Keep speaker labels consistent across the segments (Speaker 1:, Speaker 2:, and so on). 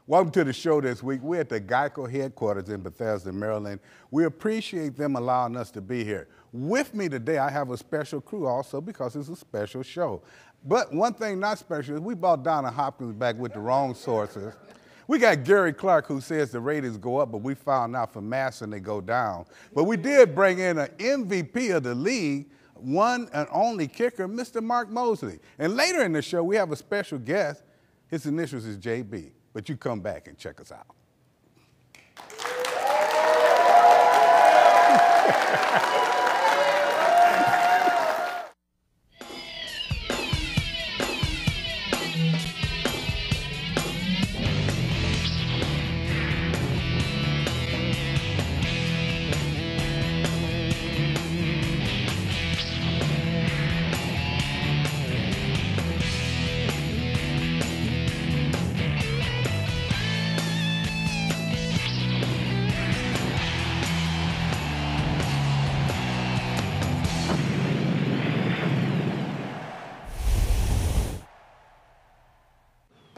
Speaker 1: Welcome to the show this week. We're at the Geico headquarters in Bethesda, Maryland. We appreciate them allowing us to be here. With me today, I have a special crew also because it's a special show. But one thing not special is we brought Donna Hopkins back with the wrong sources. We got Gary Clark who says the ratings go up, but we found out from Masson they go down. But we did bring in an MVP of the league, one and only kicker, Mr. Mark Mosley. And later in the show, we have a special guest. His initials is JB. But you come back and check us out.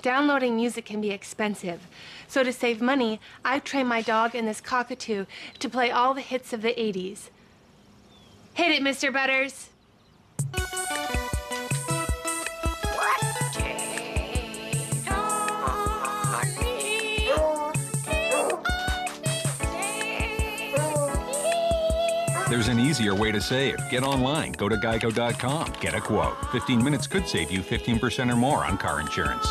Speaker 2: Downloading music can be expensive, so to save money, I've trained my dog in this cockatoo to play all the hits of the 80s. Hit it, Mr. Butters.
Speaker 3: There's an easier way to save. Get online. Go to Geico.com. Get a quote. 15 minutes could save you 15% or more on car insurance.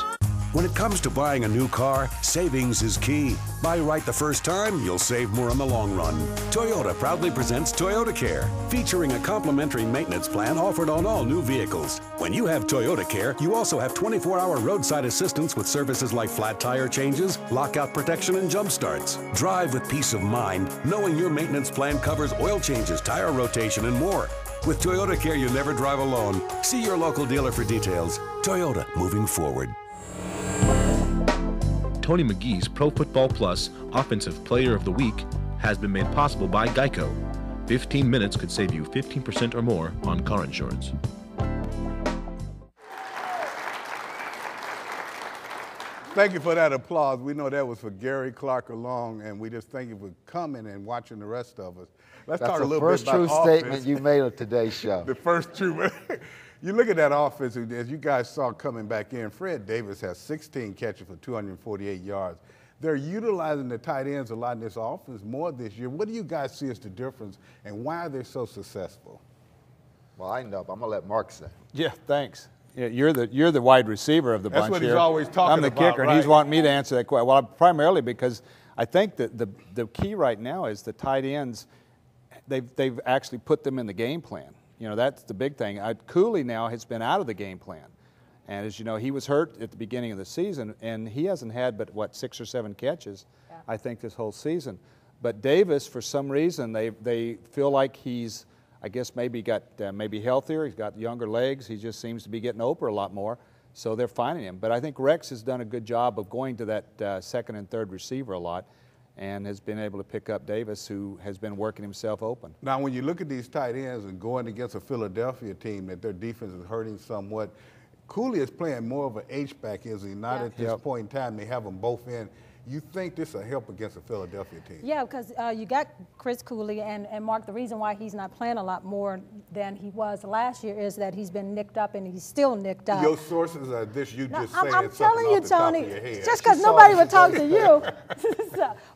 Speaker 4: When it comes to buying a new car, savings is key. Buy right the first time, you'll save more in the long run. Toyota proudly presents Toyota Care, featuring a complimentary maintenance plan offered on all new vehicles. When you have Toyota Care, you also have 24-hour roadside assistance with services like flat tire changes, lockout protection, and jump starts. Drive with peace of mind, knowing your maintenance plan covers oil changes, tire rotation, and more. With Toyota Care, you never drive alone. See your local dealer for details. Toyota, moving forward.
Speaker 5: Tony McGee's Pro Football Plus Offensive Player of the Week has been made possible by Geico. 15 minutes could save you 15% or more on car insurance.
Speaker 1: Thank you for that applause. We know that was for Gary Clark along, and we just thank you for coming and watching the rest of us. Let's talk a little bit about
Speaker 6: the first true statement you made of today's show.
Speaker 1: The first true. You look at that offense, as you guys saw coming back in, Fred Davis has 16 catches for 248 yards. They're utilizing the tight ends a lot in this offense more this year. What do you guys see as the difference, and why are they so successful?
Speaker 6: Well, I know, but I'm going to let Mark say.
Speaker 7: Yeah, thanks. Yeah, you're the wide receiver of the bunch here.
Speaker 1: That's what he's always talking about.
Speaker 7: I'm the kicker,
Speaker 1: right?
Speaker 7: and he's wanting me to answer that question. Well, primarily because I think that the key right now is the tight ends, they've actually put them in the game plan. You know, that's the big thing. Cooley now has been out of the game plan. And as you know, he was hurt at the beginning of the season, and he hasn't had but, 6 or 7 catches, I think, this whole season. But Davis, for some reason, they feel like he's, I guess, maybe got maybe healthier. He's got younger legs. He just seems to be getting open a lot more. So they're finding him. But I think Rex has done a good job of going to that second and third receiver a lot, and has been able to pick up Davis, who has been working himself open.
Speaker 1: Now, when you look at these tight ends and going against a Philadelphia team that their defense is hurting somewhat, Cooley is playing more of an H-back, is he not? At this point in time, they have them both in. You think this will help against a Philadelphia team?
Speaker 8: Yeah, because you got Chris Cooley, and Mark, the reason why he's not playing a lot more than he was last year is that he's been nicked up, and he's still nicked up.
Speaker 1: Your sources are this, you just saying
Speaker 8: I'm telling you, Tony,
Speaker 1: it's
Speaker 8: just because nobody would talk to you.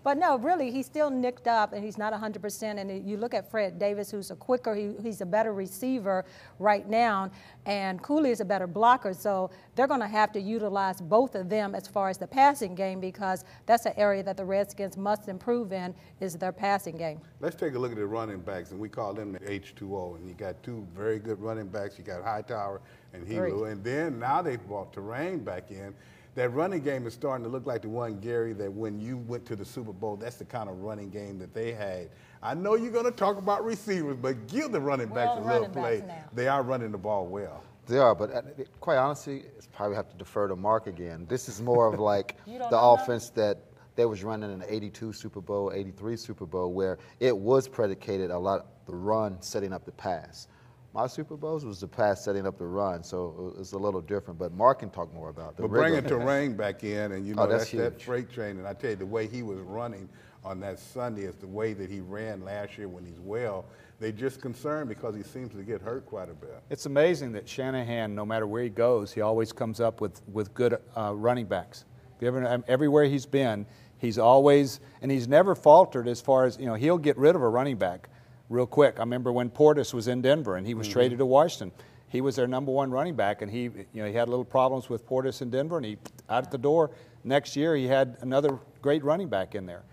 Speaker 8: But no, really, he's still nicked up, and he's not 100%. And you look at Fred Davis, who's a quicker, he's a better receiver right now, and Cooley is a better blocker. So they're going to have to utilize both of them as far as the passing game, because that's an area that the Redskins must improve in, is their passing game.
Speaker 1: Let's take a look at the running backs, and we call them the H2O. And you got 2 very good running backs. You got Hightower and Helu. And then now they've brought Terrain back in. That running game is starting to look like the one, Gary, that when you went to the Super Bowl, that's the kind of running game that they had. I know you're going to talk about receivers, but give the running backs a little play. They are running the ball well.
Speaker 6: They are, but quite honestly, it's probably have to defer to Mark again. This is more of like the offense that they was running in the 82 Super Bowl, 83 Super Bowl, where it was predicated a lot the run setting up the pass. my Super Bowls was the pass setting up the run, so it's a little different. But Mark can talk more about the
Speaker 1: But bringing Terrain back in, and you know,
Speaker 6: that's
Speaker 1: that freight train, and I tell you, the way he was running on that Sunday is the way that he ran last year when he's well. They're just concerned because he seems to get hurt quite a bit.
Speaker 7: It's amazing that Shanahan, no matter where he goes, he always comes up with good running backs. If you ever, everywhere he's been, he's always, and he's never faltered as far as, you know, he'll get rid of a running back real quick. I remember when Portis was in Denver and he was traded to Washington. He was their #1 running back, and he had little problems with Portis in Denver, and he out the door. Next year, he had another great running back in there.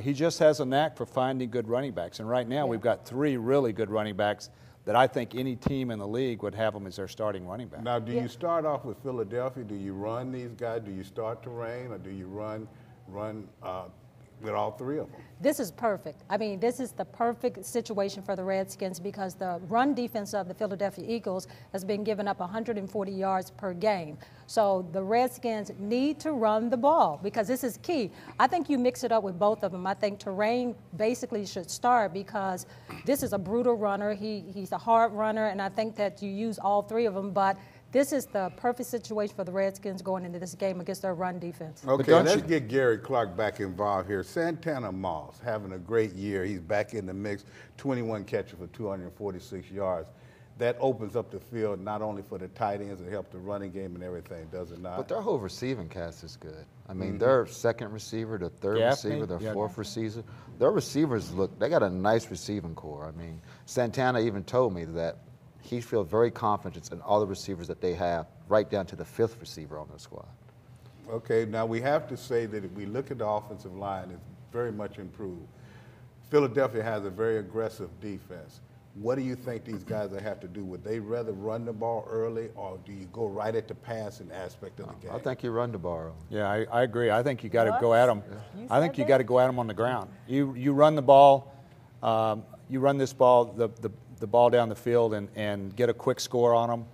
Speaker 7: He just has a knack for finding good running backs, and right now we've got 3 really good running backs that I think any team in the league would have them as their starting running back.
Speaker 1: Now, do you start off with Philadelphia? Do you run these guys? Do you start Terrain, or do you run with all 3 of them?
Speaker 8: This is perfect. I mean, this is the perfect situation for the Redskins because the run defense of the Philadelphia Eagles has been giving up 140 yards per game. So the Redskins need to run the ball because this is key. I think you mix it up with both of them. I think Terrain basically should start because this is a brutal runner. He's a hard runner, and I think that you use all 3 of them. But this is the perfect situation for the Redskins going into this game against their run defense.
Speaker 1: Okay, let's get Gary Clark back involved here. Santana Moss having a great year. He's back in the mix, 21 catches for 246 yards. That opens up the field not only for the tight ends and help the running game and everything, does it not?
Speaker 6: But their whole receiving cast is good. I mean, their second receiver, their third receiver, their fourth receiver, their receivers they got a nice receiving core. I mean, Santana even told me that he feels very confident in all the receivers that they have, right down to the 5th receiver on their squad.
Speaker 1: Okay, now we have to say that if we look at the offensive line, it's very much improved. Philadelphia has a very aggressive defense. What do you think these guys have to do? Would they rather run the ball early, or do you go right at the passing aspect of the game?
Speaker 6: I think you run the ball early.
Speaker 7: Yeah, I agree. I think you got to go at them. I think you got to go at them on the ground. You run the ball. You run this ball, the ball down the field and get a quick score on them,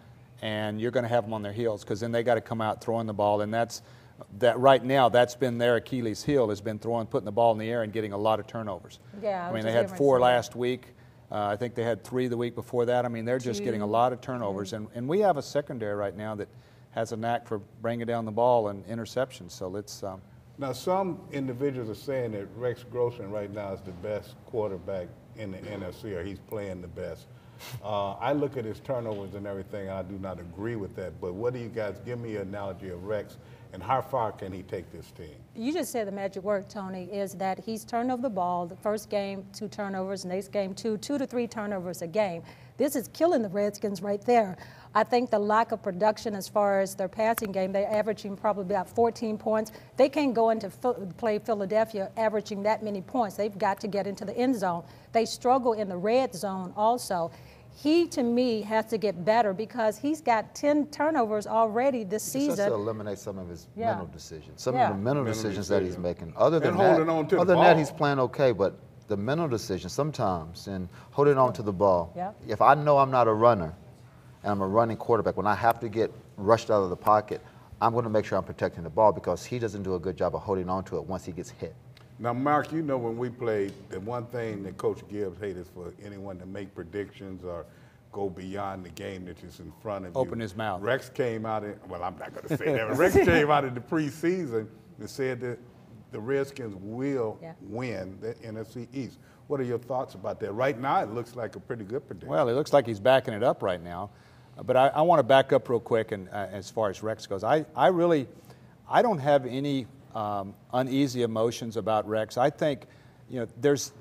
Speaker 7: and you're going to have them on their heels because then they got to come out throwing the ball, and that right now that's been their Achilles heel, has been putting the ball in the air and getting a lot of turnovers.
Speaker 8: Yeah,
Speaker 7: I mean, they had 4 last week. I think they had 3 the week before that. I mean, they're just getting a lot of turnovers, and we have a secondary right now that has a knack for bringing down the ball and interceptions. So let's.
Speaker 1: Now, some individuals are saying that Rex Grossman right now is the best quarterback in the NFC, or he's playing the best. I look at his turnovers and everything, and I do not agree with that. But what do you guys, give me an analogy of Rex, and how far can he take this team?
Speaker 8: You just said the magic word, Tony, is that he's turned over the ball. The first game, 2 turnovers. Next game, 2 to 3 turnovers a game. This is killing the Redskins right there. I think the lack of production as far as their passing game, they're averaging probably about 14 points. They can't go into play Philadelphia averaging that many points. They've got to get into the end zone. They struggle in the red zone also. He, to me, has to get better because he's got 10 turnovers already this season.
Speaker 6: He has to eliminate some of his mental decisions, some of the mental decisions that he's making. Other than that, he's playing okay, but the mental decisions sometimes, and holding on to the ball. If I know I'm not a runner and I'm a running quarterback, when I have to get rushed out of the pocket, I'm going to make sure I'm protecting the ball because he doesn't do a good job of holding on to it once he gets hit.
Speaker 1: Now, Mark, you know when we played, the one thing that Coach Gibbs hates is for anyone to make predictions or go beyond the game that is in front of you.
Speaker 7: Open his mouth.
Speaker 1: Rex came out, well, I'm not going to say that, but Rex came out in the preseason and said that the Redskins will win the NFC East. What are your thoughts about that? Right now, it looks like a pretty good prediction.
Speaker 7: Well, it looks like he's backing it up right now. But I want to back up real quick, and as far as Rex goes, I don't have any uneasy emotions about Rex. I think, there's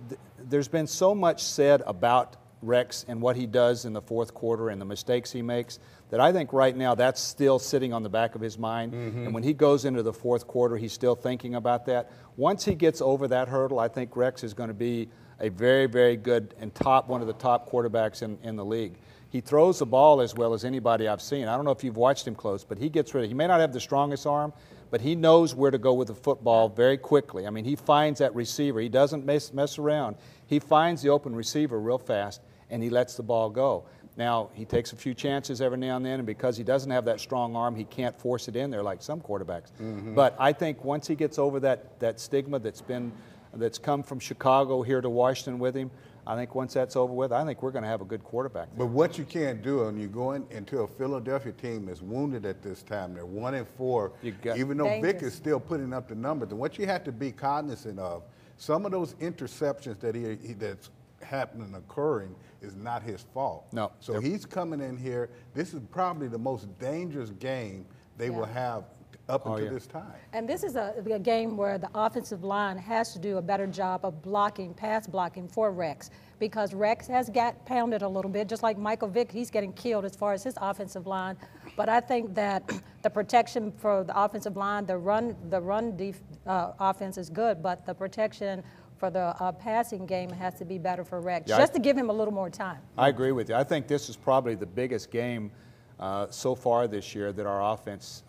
Speaker 7: been so much said about Rex and what he does in the fourth quarter and the mistakes he makes that I think right now that's still sitting on the back of his mind. And when he goes into the fourth quarter, he's still thinking about that. Once he gets over that hurdle, I think Rex is going to be a very, very good and one of the top quarterbacks in the league. He throws the ball as well as anybody I've seen. I don't know if you've watched him close, but he may not have the strongest arm, but he knows where to go with the football very quickly. I mean, he finds that receiver. He doesn't mess around. He finds the open receiver real fast, and he lets the ball go. Now, he takes a few chances every now and then, and because he doesn't have that strong arm, he can't force it in there like some quarterbacks. But I think once he gets over that stigma that's come from Chicago here to Washington with him, I think once that's over with, I think we're going to have a good quarterback there.
Speaker 1: But what you can't do when you go into a Philadelphia team that's wounded at this time, they're 1-4, even though Vic is still putting up the numbers. And what you have to be cognizant of, some of those interceptions that's occurring is not his fault.
Speaker 7: No.
Speaker 1: So he's coming in here. This is probably the most dangerous game they will have up until this time.
Speaker 8: And this is a game where the offensive line has to do a better job of blocking, pass blocking for Rex, because Rex has got pounded a little bit, just like Michael Vick. He's getting killed as far as his offensive line. But I think that the protection for the offensive line, the run offense is good, but the protection for the passing game has to be better for Rex, just to give him a little more time.
Speaker 7: I agree with you. I think this is probably the biggest game so far this year that our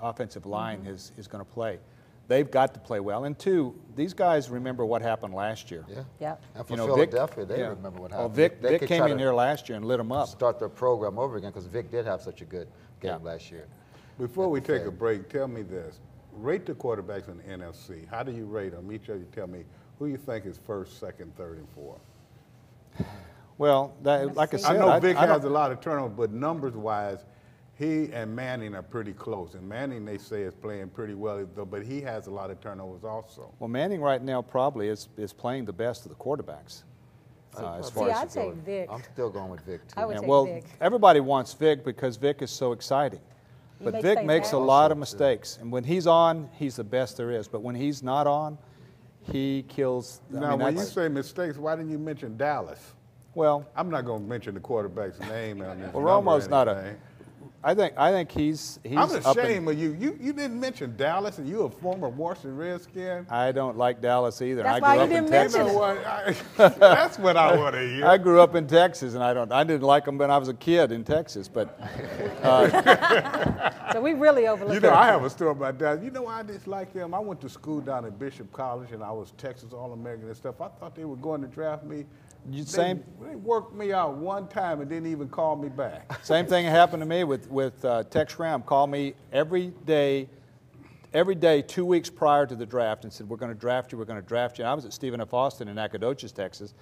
Speaker 7: offensive line is going to play. They've got to play well. And two, these guys remember what happened last year.
Speaker 6: Yeah. And for Philadelphia, they remember what happened.
Speaker 7: Vic came in here last year and lit them up.
Speaker 6: Start their program over again because Vic did have such a good game last year.
Speaker 1: Before we take a break, tell me this. Rate the quarterbacks in the NFC. How do you rate them? Each of you tell me who you think is first, second, third, and fourth.
Speaker 7: Well, like I said,
Speaker 1: I know Vic has a lot of turnovers, but numbers-wise, he and Manning are pretty close. And Manning, they say, is playing pretty well, but he has a lot of turnovers also.
Speaker 7: Well, Manning right now probably is playing the best of the quarterbacks.
Speaker 8: I'd say Vic.
Speaker 6: I'm still going with Vic, too.
Speaker 8: I would say Vic.
Speaker 7: Everybody wants Vic because Vic is so exciting. But Vic makes a lot of mistakes. And when he's on, he's the best there is. But when he's not on, he kills.
Speaker 1: Now, when you say mistakes, why didn't you mention Dallas?
Speaker 7: Well,
Speaker 1: I'm not going to mention the quarterback's name on this.
Speaker 7: Well, Romo's not a. I think he's.
Speaker 1: I'm ashamed of you. You didn't mention Dallas, and you're a former Washington Redskin.
Speaker 7: I don't like Dallas either.
Speaker 8: That's why you didn't mention
Speaker 1: it. That's what I want to hear.
Speaker 7: I grew up in Texas, and I didn't like them when I was a kid in Texas, but.
Speaker 8: So we really overlooked.
Speaker 1: You know, I have a story about that. You know why I dislike them? I went to school down at Bishop College, and I was Texas All-American and stuff. I thought they were going to draft me. They worked me out one time and didn't even call me back.
Speaker 7: Same thing happened to me with Tex Schramm. Called me every day 2 weeks prior to the draft and said, we're going to draft you, we're going to draft you. And I was at Stephen F. Austin in Nacogdoches, Texas.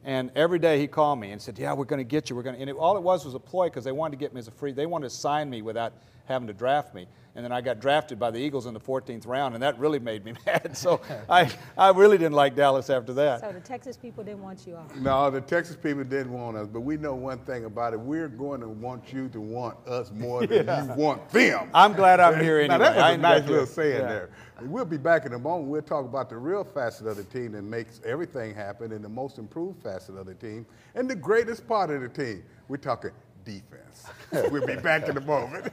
Speaker 7: And every day he called me and said, yeah, we're going to get you. All it was a ploy because they wanted to get me as a free. They wanted to sign me without having to draft me. And then I got drafted by the Eagles in the 14th round, and that really made me mad. So I really didn't like Dallas after that.
Speaker 8: So the Texas people didn't want you off.
Speaker 1: No, the Texas people didn't want us. But we know one thing about it. We're going to want you to want us more than you want them.
Speaker 7: I'm glad I'm here anyway.
Speaker 1: Now, that was a nice little saying there. We'll be back in a moment. We'll talk about the real facet of the team that makes everything happen and the most improved facet of the team and the greatest part of the team. We're talking defense. We'll be back in a moment.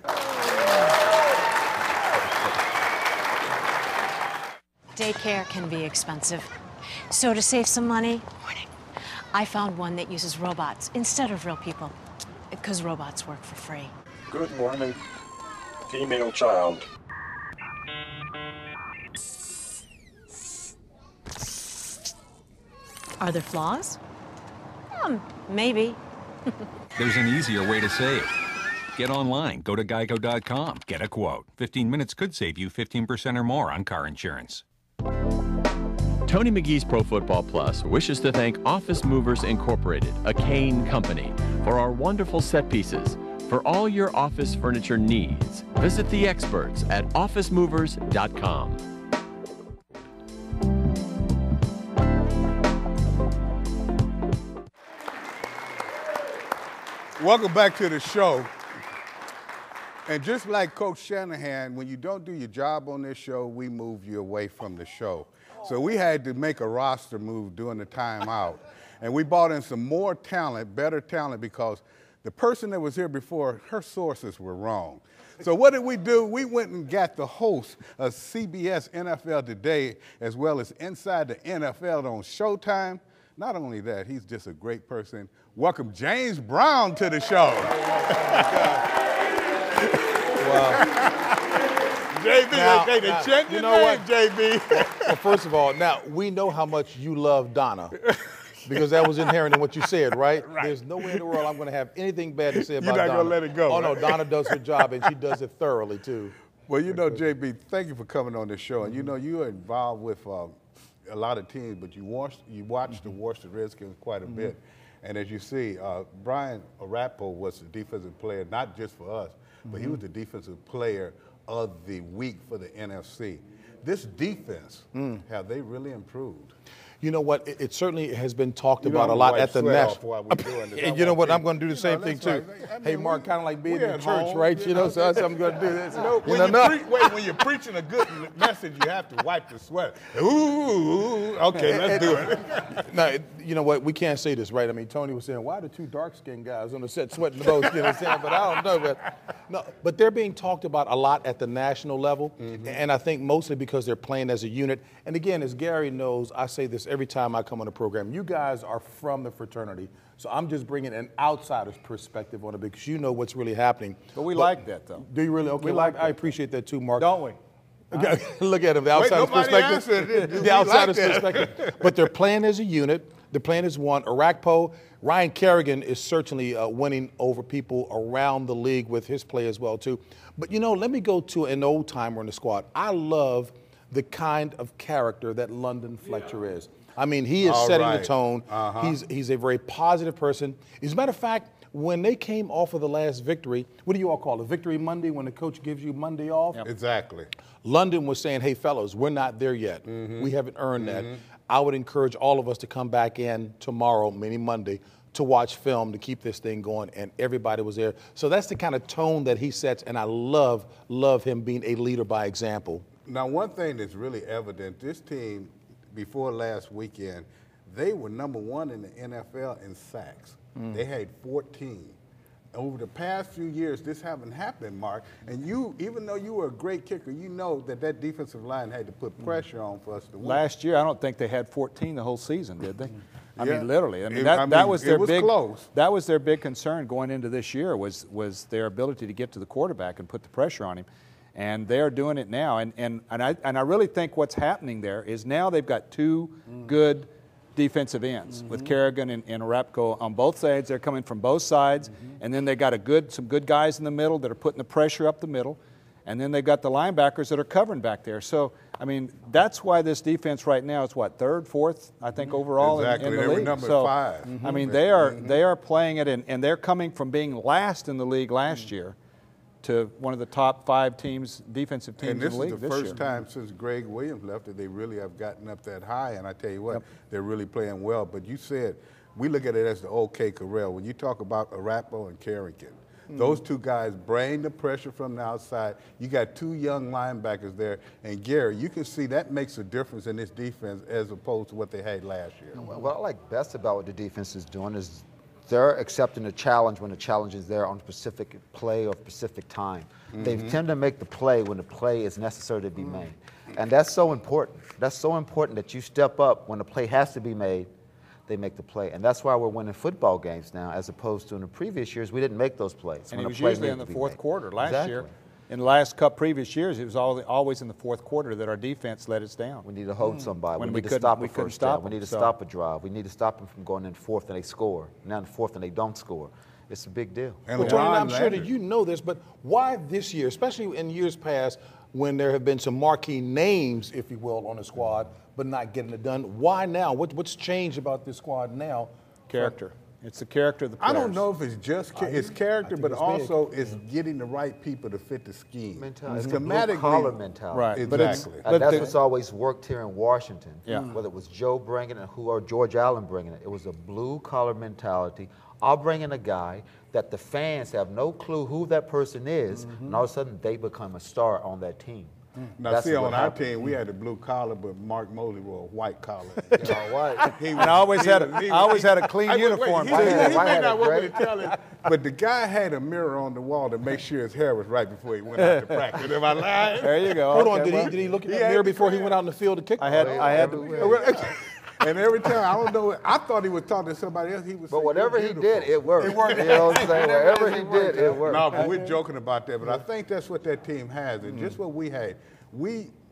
Speaker 9: Daycare can be expensive. So to save some money, I found one that uses robots instead of real people, because robots work for free.
Speaker 10: Good morning, female child.
Speaker 9: Are there flaws? Maybe.
Speaker 3: There's an easier way to save. Get online. Go to Geico.com. Get a quote. 15 minutes could save you 15% or more on car insurance.
Speaker 11: Tony McGee's Pro Football Plus wishes to thank Office Movers Incorporated, a Kane company, for our wonderful set pieces. For all your office furniture needs, visit the experts at officemovers.com.
Speaker 1: Welcome back to the show. And just like Coach Shanahan, when you don't do your job on this show, we move you away from the show. So we had to make a roster move during the timeout. And we brought in some more talent, better talent, because the person that was here before, her sources were wrong. So what did we do? We went and got the host of CBS NFL Today, as well as Inside the NFL on Showtime. Not only that, he's just a great person. Welcome James Brown to the show. JB,
Speaker 12: now,
Speaker 1: they checked
Speaker 12: you
Speaker 1: your
Speaker 12: know
Speaker 1: name,
Speaker 12: what?
Speaker 1: JB.
Speaker 12: Well, first of all, now we know how much you love Donna, because that was inherent in what you said, right? There's no way in the world I'm going to have anything bad to say about Donna.
Speaker 1: You're not going to let it go.
Speaker 12: Oh,
Speaker 1: right?
Speaker 12: no, Donna does her job, and she does it thoroughly, too.
Speaker 1: Well, you know, JB, thank you for coming on this show. And you know, you are involved with a lot of teams, but you watch the Washington Redskins quite a bit. And as you see, Brian Arapo was the defensive player, not just for us, but he was the defensive player of the week for the NFC. This defense, have they really improved?
Speaker 12: You know what? It certainly has been talked about a lot at the national. And you know what? I'm going to do the same thing too. Hey, Mark, kind of like being in church, right? You know, so I'm going to do this.
Speaker 1: When you're preaching a good message, you have to wipe the sweat. Ooh, okay, let's do it.
Speaker 12: Now, you know what? We can't say this, right? I mean, Tony was saying, why are the two dark-skinned guys on the set sweating the most? You know what I'm saying? But I don't know. But they're being talked about a lot at the national level, and I think mostly because they're playing as a unit. And again, as Gary knows, I say this every time I come on the program. You guys are from the fraternity, so I'm just bringing an outsider's perspective on it because you know what's really happening.
Speaker 7: But we like that, though.
Speaker 12: Do you really? Okay, I appreciate that too, Mark.
Speaker 7: Don't we?
Speaker 12: Look at him, the outsider's perspective. The outsider's perspective. But they're playing as a unit. They're playing as one. Arakpo, Ryan Kerrigan is certainly winning over people around the league with his play as well too. But you know, let me go to an old timer in the squad. I love the kind of character that London Fletcher is. I mean, he is setting the tone. He's a very positive person. As a matter of fact, when they came off of the last victory, what do you all call it? Victory Monday, when the coach gives you Monday off?
Speaker 1: Yep. Exactly.
Speaker 12: London was saying, hey, fellas, we're not there yet. We haven't earned that. I would encourage all of us to come back in tomorrow, meaning Monday, to watch film to keep this thing going, and everybody was there. So that's the kind of tone that he sets, and I love him being a leader by example.
Speaker 1: Now, one thing that's really evident, this team, before last weekend, they were #1 in the NFL in sacks. They had 14. Over the past few years, this haven't happened, Mark. And you, even though you were a great kicker, you know that defensive line had to put pressure on for us to win.
Speaker 7: Last year, I don't think they had 14 the whole season, did they? I mean, literally. I mean, that was their big.
Speaker 1: Close.
Speaker 7: That was their big concern going into this year was their ability to get to the quarterback and put the pressure on him. And they're doing it now. And I really think what's happening there is now they've got two good defensive ends with Kerrigan and Arapko on both sides. They're coming from both sides. And then they got some good guys in the middle that are putting the pressure up the middle. And then they've got the linebackers that are covering back there. So, I mean, that's why this defense right now is what, third, fourth, I think, overall in the
Speaker 1: league.
Speaker 7: League.
Speaker 1: Number
Speaker 7: so,
Speaker 1: 5.
Speaker 7: I mean, they are playing it, and they're coming from being last in the league last year to one of the top 5 defensive teams in the league this year.
Speaker 1: And this is the first time since Greg Williams left that they really have gotten up that high. And I tell you what, they're really playing well. But you said, we look at it as the OK Corral. When you talk about Arapo and Kerrigan, those two guys bring the pressure from the outside. You got 2 young linebackers there. And Gary, you can see that makes a difference in this defense as opposed to what they had last year.
Speaker 6: What I like best about what the defense is doing is they're accepting a challenge when the challenge is there on a specific play or specific time. They tend to make the play when the play is necessary to be made. And that's so important. That's so important that you step up when the play has to be made, they make the play. And that's why we're winning football games now, as opposed to in the previous years, we didn't make those plays.
Speaker 7: And it was usually in the fourth quarter last year. In the last previous years, it was always in the fourth quarter that our defense let us down.
Speaker 6: We need to hold somebody. We need to stop a first down. We need to stop a drive. We need to stop them from going in fourth and they score. Now in fourth and they don't score. It's a big deal.
Speaker 12: Well, Tony, I'm sure that you know this, but why this year, especially in years past when there have been some marquee names, if you will, on the squad, but not getting it done, why now? What's changed about this squad now?
Speaker 7: Character. It's the character of the players.
Speaker 1: I don't know if it's just it's character, but also it's getting the right people to fit the scheme.
Speaker 6: Mentality. It's the blue-collar mentality.
Speaker 7: Right.
Speaker 1: Exactly.
Speaker 6: But that's what's always worked here in Washington. Whether it was Joe bringing it or George Allen bringing it, it was a blue-collar mentality. I'll bring in a guy that the fans have no clue who that person is, and all of a sudden they become a star on that team.
Speaker 1: Now, see, on our team, we had a blue collar, but Mark Mosley wore a white collar.
Speaker 7: And I always had a clean uniform.
Speaker 1: He may not want me to tell it, but the guy had a mirror on the wall to make sure his hair was right before he went out to practice. Am I lying?
Speaker 7: There you go.
Speaker 12: Hold on, did he look in the mirror before he went out in the field to kick?
Speaker 7: I had to.
Speaker 1: And every time, I don't know, I thought he was talking to somebody else. He was.
Speaker 6: But whatever he did, it worked. It worked. You know what I'm saying? Whatever he did, it worked.
Speaker 1: No, but we're joking about that. But I think that's what that team has, and just what we had.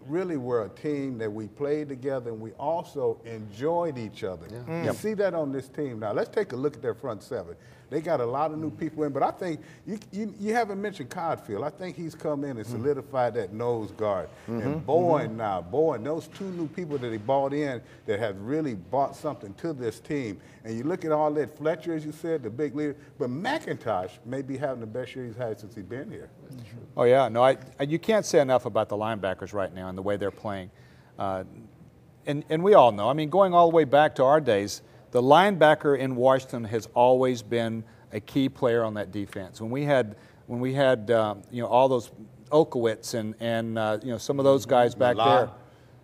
Speaker 1: really were a team that we played together and we also enjoyed each other. Yeah. You see that on this team now. Let's take a look at their front seven. They got a lot of new people in, but I think you haven't mentioned Codfield. I think he's come in and solidified that nose guard. And Bowen now, those two new people that he brought in that have really brought something to this team. And you look at all that, Fletcher, as you said, the big leader, but McIntosh may be having the best year he's had since he's been here.
Speaker 7: Oh, yeah. No, you can't say enough about the linebackers right now and the way they're playing. And we all know, I mean, going all the way back to our days, the linebacker in Washington has always been a key player on that defense. When we had you know, all those Okowitz and you know, some of those guys back there.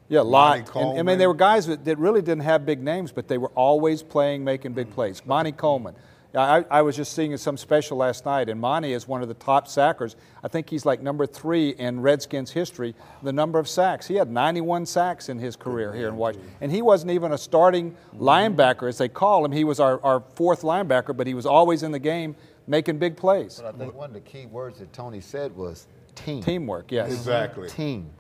Speaker 7: Yeah, Lott. And I mean, they were guys that really didn't have big names, but they were always playing, making big plays. Monty Coleman. I was just seeing some special last night, and Monty is one of the top sackers. I think he's like number 3 in Redskins history, the number of sacks. He had 91 sacks in his career here in Washington. And he wasn't even a starting linebacker, as they call him. He was our 4th linebacker, but he was always in the game making big plays.
Speaker 6: But I think one of the key words that Tony said was team.
Speaker 7: Teamwork, yes.
Speaker 1: Exactly.
Speaker 6: Team.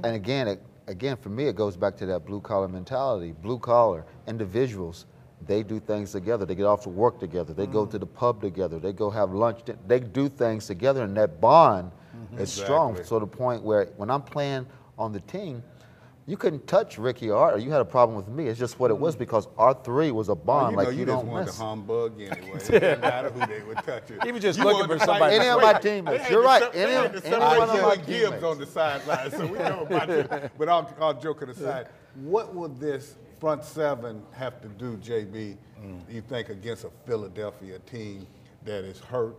Speaker 6: And again, for me, it goes back to that blue-collar mentality. Blue-collar individuals, they do things together. They get off to work together. They go to the pub together. They go have lunch. They do things together, and that bond is strong. So the point where when I'm playing on the team, you couldn't touch Ricky or Art, or you had a problem with me. It's just what it was because our 3 was a bond.
Speaker 1: Well,
Speaker 6: like you don't
Speaker 1: wanted
Speaker 6: miss.
Speaker 1: to humbug anyway. It didn't matter who they would touch it.
Speaker 7: He was just looking for somebody.
Speaker 6: Any of my teammates. You're right. Any one of my
Speaker 1: Gibbs
Speaker 6: teammates.
Speaker 1: on the sideline, so we know about it. But all joking aside, what will this front 7 have to do, JB, you think, against a Philadelphia team that is hurt?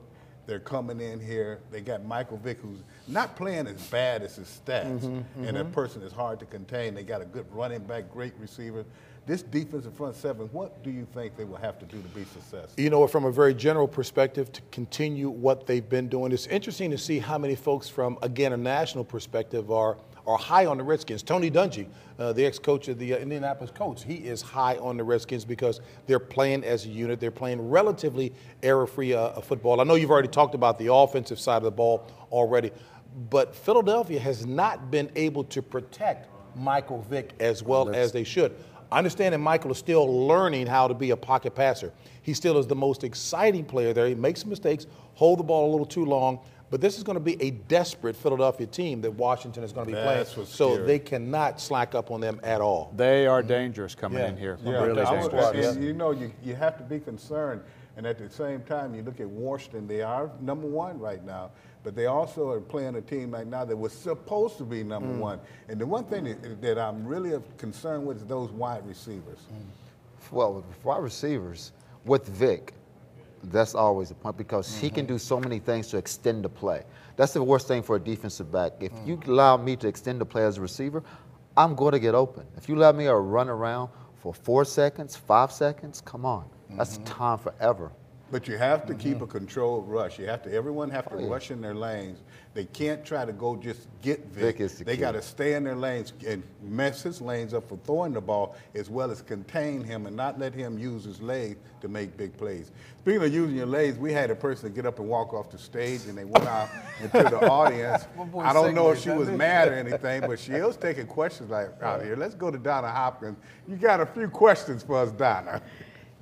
Speaker 1: They're coming in here. They got Michael Vick, who's not playing as bad as his stats, and that person is hard to contain. They got a good running back, great receiver. This defensive front 7, what do you think they will have to do to be successful?
Speaker 12: You know, from a very general perspective, to continue what they've been doing, it's interesting to see how many folks from, again, a national perspective are high on the Redskins. Tony Dungy, the ex-coach of the Indianapolis Colts, he is high on the Redskins because they're playing as a unit. They're playing relatively error-free football. I know you've already talked about the offensive side of the ball already, but Philadelphia has not been able to protect Michael Vick as well as they should. I understand that Michael is still learning how to be a pocket passer. He still is the most exciting player there. He makes mistakes, hold the ball a little too long, but this is going to be a desperate Philadelphia team that Washington is going to be playing, so they cannot slack up on them at all.
Speaker 7: They are dangerous coming in here. Really dangerous.
Speaker 1: You know, you have to be concerned, and at the same time, you look at Washington, they are number 1 right now, but they also are playing a team right now that was supposed to be number 1. And the one thing that I'm really concerned with is those wide receivers.
Speaker 6: Well, with wide receivers, with Vic, that's always a point because he can do so many things to extend the play. That's the worst thing for a defensive back. If you allow me to extend the play as a receiver, I'm going to get open. If you allow me to run around for 4 seconds, 5 seconds, come on. That's time forever.
Speaker 1: But you have to keep a controlled rush. Everyone have to rush in their lanes. They can't try to go just get Vic. They got to stay in their lanes and mess his lanes up for throwing the ball as well as contain him and not let him use his legs to make big plays. Speaking of using your legs, we had a person get up and walk off the stage and they went out into the audience. I don't know if she was mad or anything, but she was taking questions like out here. Let's go to Donna Hopkins. You got a few questions for us, Donna.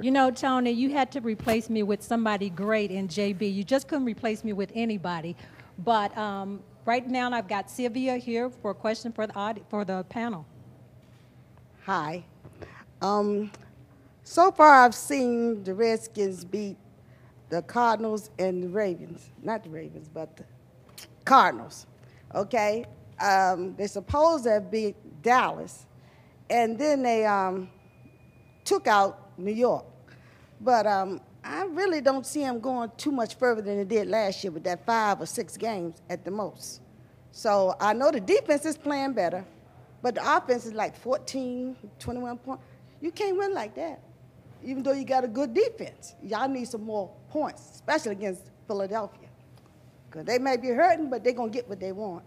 Speaker 8: You know, Tony, you had to replace me with somebody great in JB. You just couldn't replace me with anybody. But right now, I've got Sylvia here for a question for the panel.
Speaker 13: Hi. So far, I've seen the Redskins beat the Cardinals and the Ravens. Not the Ravens, but the Cardinals. Okay? They're supposed to beat Dallas. And then they took out New York. But I really don't see them going too much further than they did last year with that 5 or 6 games at the most. So I know the defense is playing better, but the offense is like 14, 21 points. You can't win like that, even though you got a good defense. Y'all need some more points, especially against Philadelphia. Because they may be hurting, but they're going to get what they want,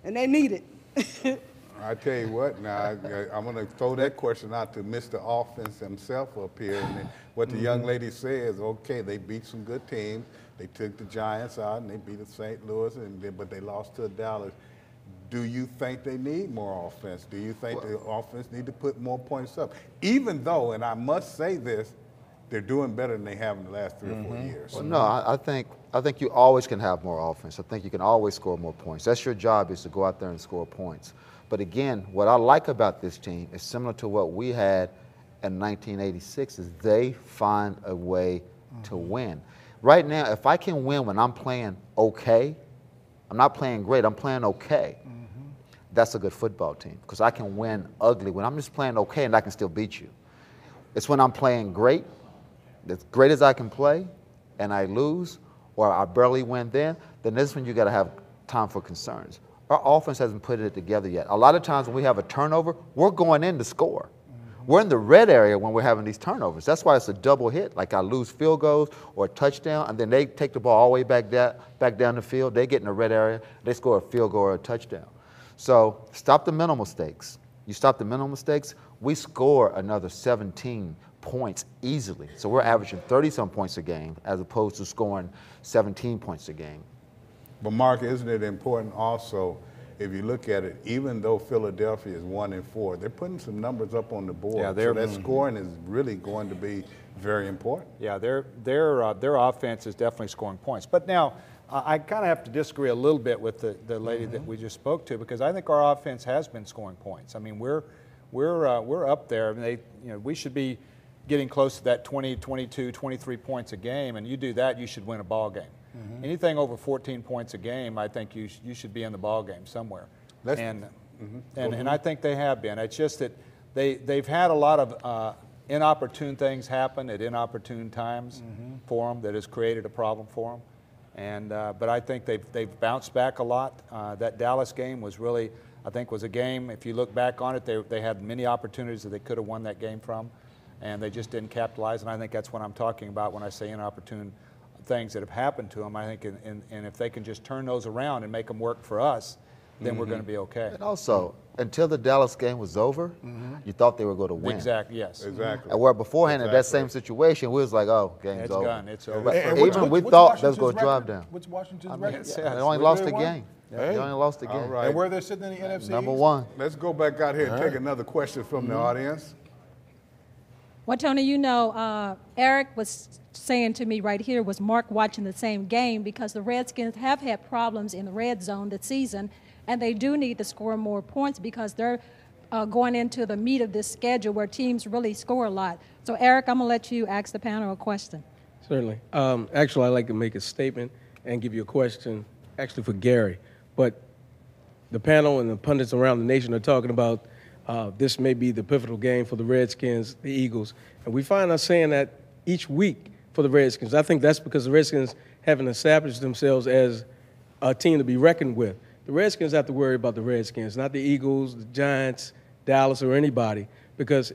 Speaker 13: and they need it.
Speaker 1: I tell you what, now I'm going to throw that question out to Mr. Offense himself up here. And what the young lady says, okay, they beat some good teams. They took the Giants out and they beat the St. Louis, but they lost to Dallas. Do you think they need more offense? Do you think the offense need to put more points up? Even though, and I must say this, they're doing better than they have in the last 3 or 4 years.
Speaker 6: Well, no, I think you always can have more offense. I think you can always score more points. That's your job, is to go out there and score points. But again, what I like about this team is similar to what we had in 1986, is they find a way to win. Right now, if I can win when I'm playing okay, I'm not playing great, I'm playing okay, that's a good football team, because I can win ugly when I'm just playing okay and I can still beat you. It's when I'm playing great, as great as I can play, and I lose, or I barely win then this is when you got to have time for concerns. Our offense hasn't put it together yet. A lot of times when we have a turnover, we're going in to score. We're in the red area when we're having these turnovers. That's why it's a double hit. Like I lose field goals or a touchdown, and then they take the ball all the way back down the field. They get in the red area. They score a field goal or a touchdown. So stop the mental mistakes. You stop the mental mistakes, we score another 17 points easily. So we're averaging 30-some points a game as opposed to scoring 17 points a game.
Speaker 1: But Mark, isn't it important also, if you look at it, even though Philadelphia is 1-4, they're putting some numbers up on the board.
Speaker 7: Yeah,
Speaker 1: so that scoring is really going to be very important.
Speaker 7: Yeah, their offense is definitely scoring points. But now, I kind of have to disagree a little bit with the lady that we just spoke to, because I think our offense has been scoring points. I mean, we're up there. I mean, we should be getting close to that 20, 22, 23 points a game, and you do that, you should win a ball game. Anything over 14 points a game, I think you should be in the ball game somewhere. And I think they have been. It's just that they've had a lot of inopportune things happen at inopportune times for them that has created a problem for them. And but I think they've bounced back a lot. That Dallas game was really, I think, was a game. If you look back on it, they had many opportunities that they could have won that game from, and they just didn't capitalize. And I think that's what I'm talking about when I say inopportune things that have happened to them. I think, and if they can just turn those around and make them work for us, then we're going to be okay.
Speaker 6: And also, until the Dallas game was over, you thought they were going to win.
Speaker 7: Exactly. Yes.
Speaker 1: Exactly.
Speaker 6: And where beforehand in that same situation, we was like, "Oh, game's over."
Speaker 7: Done. It's over.
Speaker 6: But even we thought they was going to drive down.
Speaker 12: What's Washington's
Speaker 6: record?
Speaker 12: record?
Speaker 6: They only lost a game. They only lost a game.
Speaker 1: All right.
Speaker 12: And where they're sitting in the NFC
Speaker 6: Number
Speaker 12: East?
Speaker 6: one.
Speaker 1: Let's go back out here and take another question from the audience.
Speaker 8: Well, Tony, Eric was saying to me right here, was Mark watching the same game, because the Redskins have had problems in the red zone this season, and they do need to score more points because they're going into the meat of this schedule where teams really score a lot. So, Eric, I'm going to let you ask the panel a question.
Speaker 14: Certainly. Actually, I'd like to make a statement and give you a question, actually for Gary. But the panel and the pundits around the nation are talking about this may be the pivotal game for the Redskins, the Eagles. And we find us saying that each week for the Redskins. I think that's because the Redskins haven't established themselves as a team to be reckoned with. The Redskins have to worry about the Redskins, not the Eagles, the Giants, Dallas, or anybody, because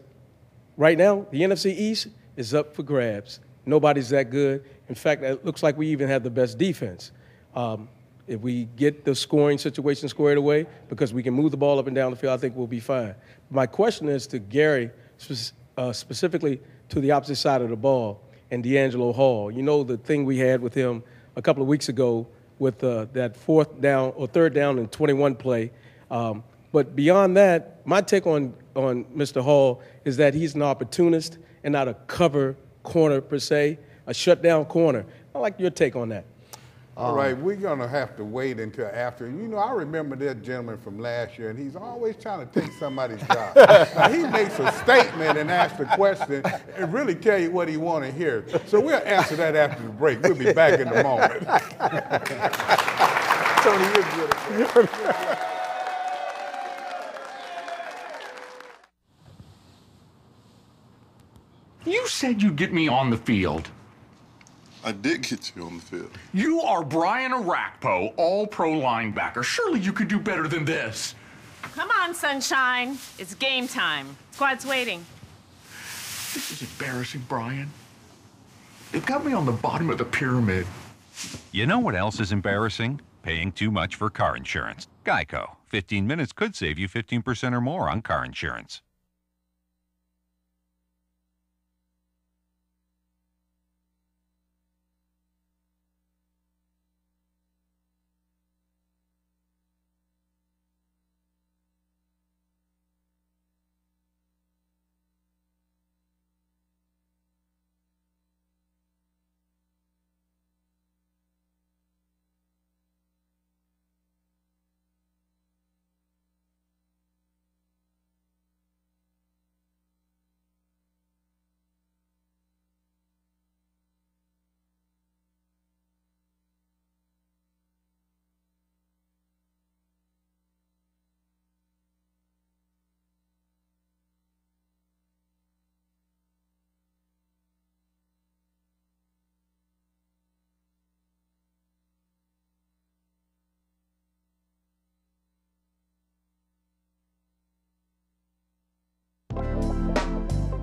Speaker 14: right now the NFC East is up for grabs. Nobody's that good. In fact, it looks like we even have the best defense. If we get the scoring situation squared away, because we can move the ball up and down the field, I think we'll be fine. My question is to Gary, specifically to the opposite side of the ball, and D'Angelo Hall. You know the thing we had with him a couple of weeks ago with that third down and 21 play. But beyond that, my take on Mr. Hall is that he's an opportunist and not a cover corner per se, a shutdown corner. I'd like your take on that.
Speaker 1: All right, we're going to have to wait until after. I remember that gentleman from last year, and he's always trying to take somebody's job. Now, he makes a statement and asks a question and really tell you what he want to hear. So we'll answer that after the break. We'll be back in a moment.
Speaker 12: Tony, you're good at that.
Speaker 15: You said you'd get me on the field.
Speaker 16: I did get you on the field.
Speaker 15: You are Brian Arakpo, all-pro linebacker. Surely you could do better than this.
Speaker 17: Come on, sunshine. It's game time. Squad's waiting.
Speaker 15: This is embarrassing, Brian. They've got me on the bottom of the pyramid.
Speaker 3: You know what else is embarrassing? Paying too much for car insurance. Geico. 15 minutes could save you 15% or more on car insurance.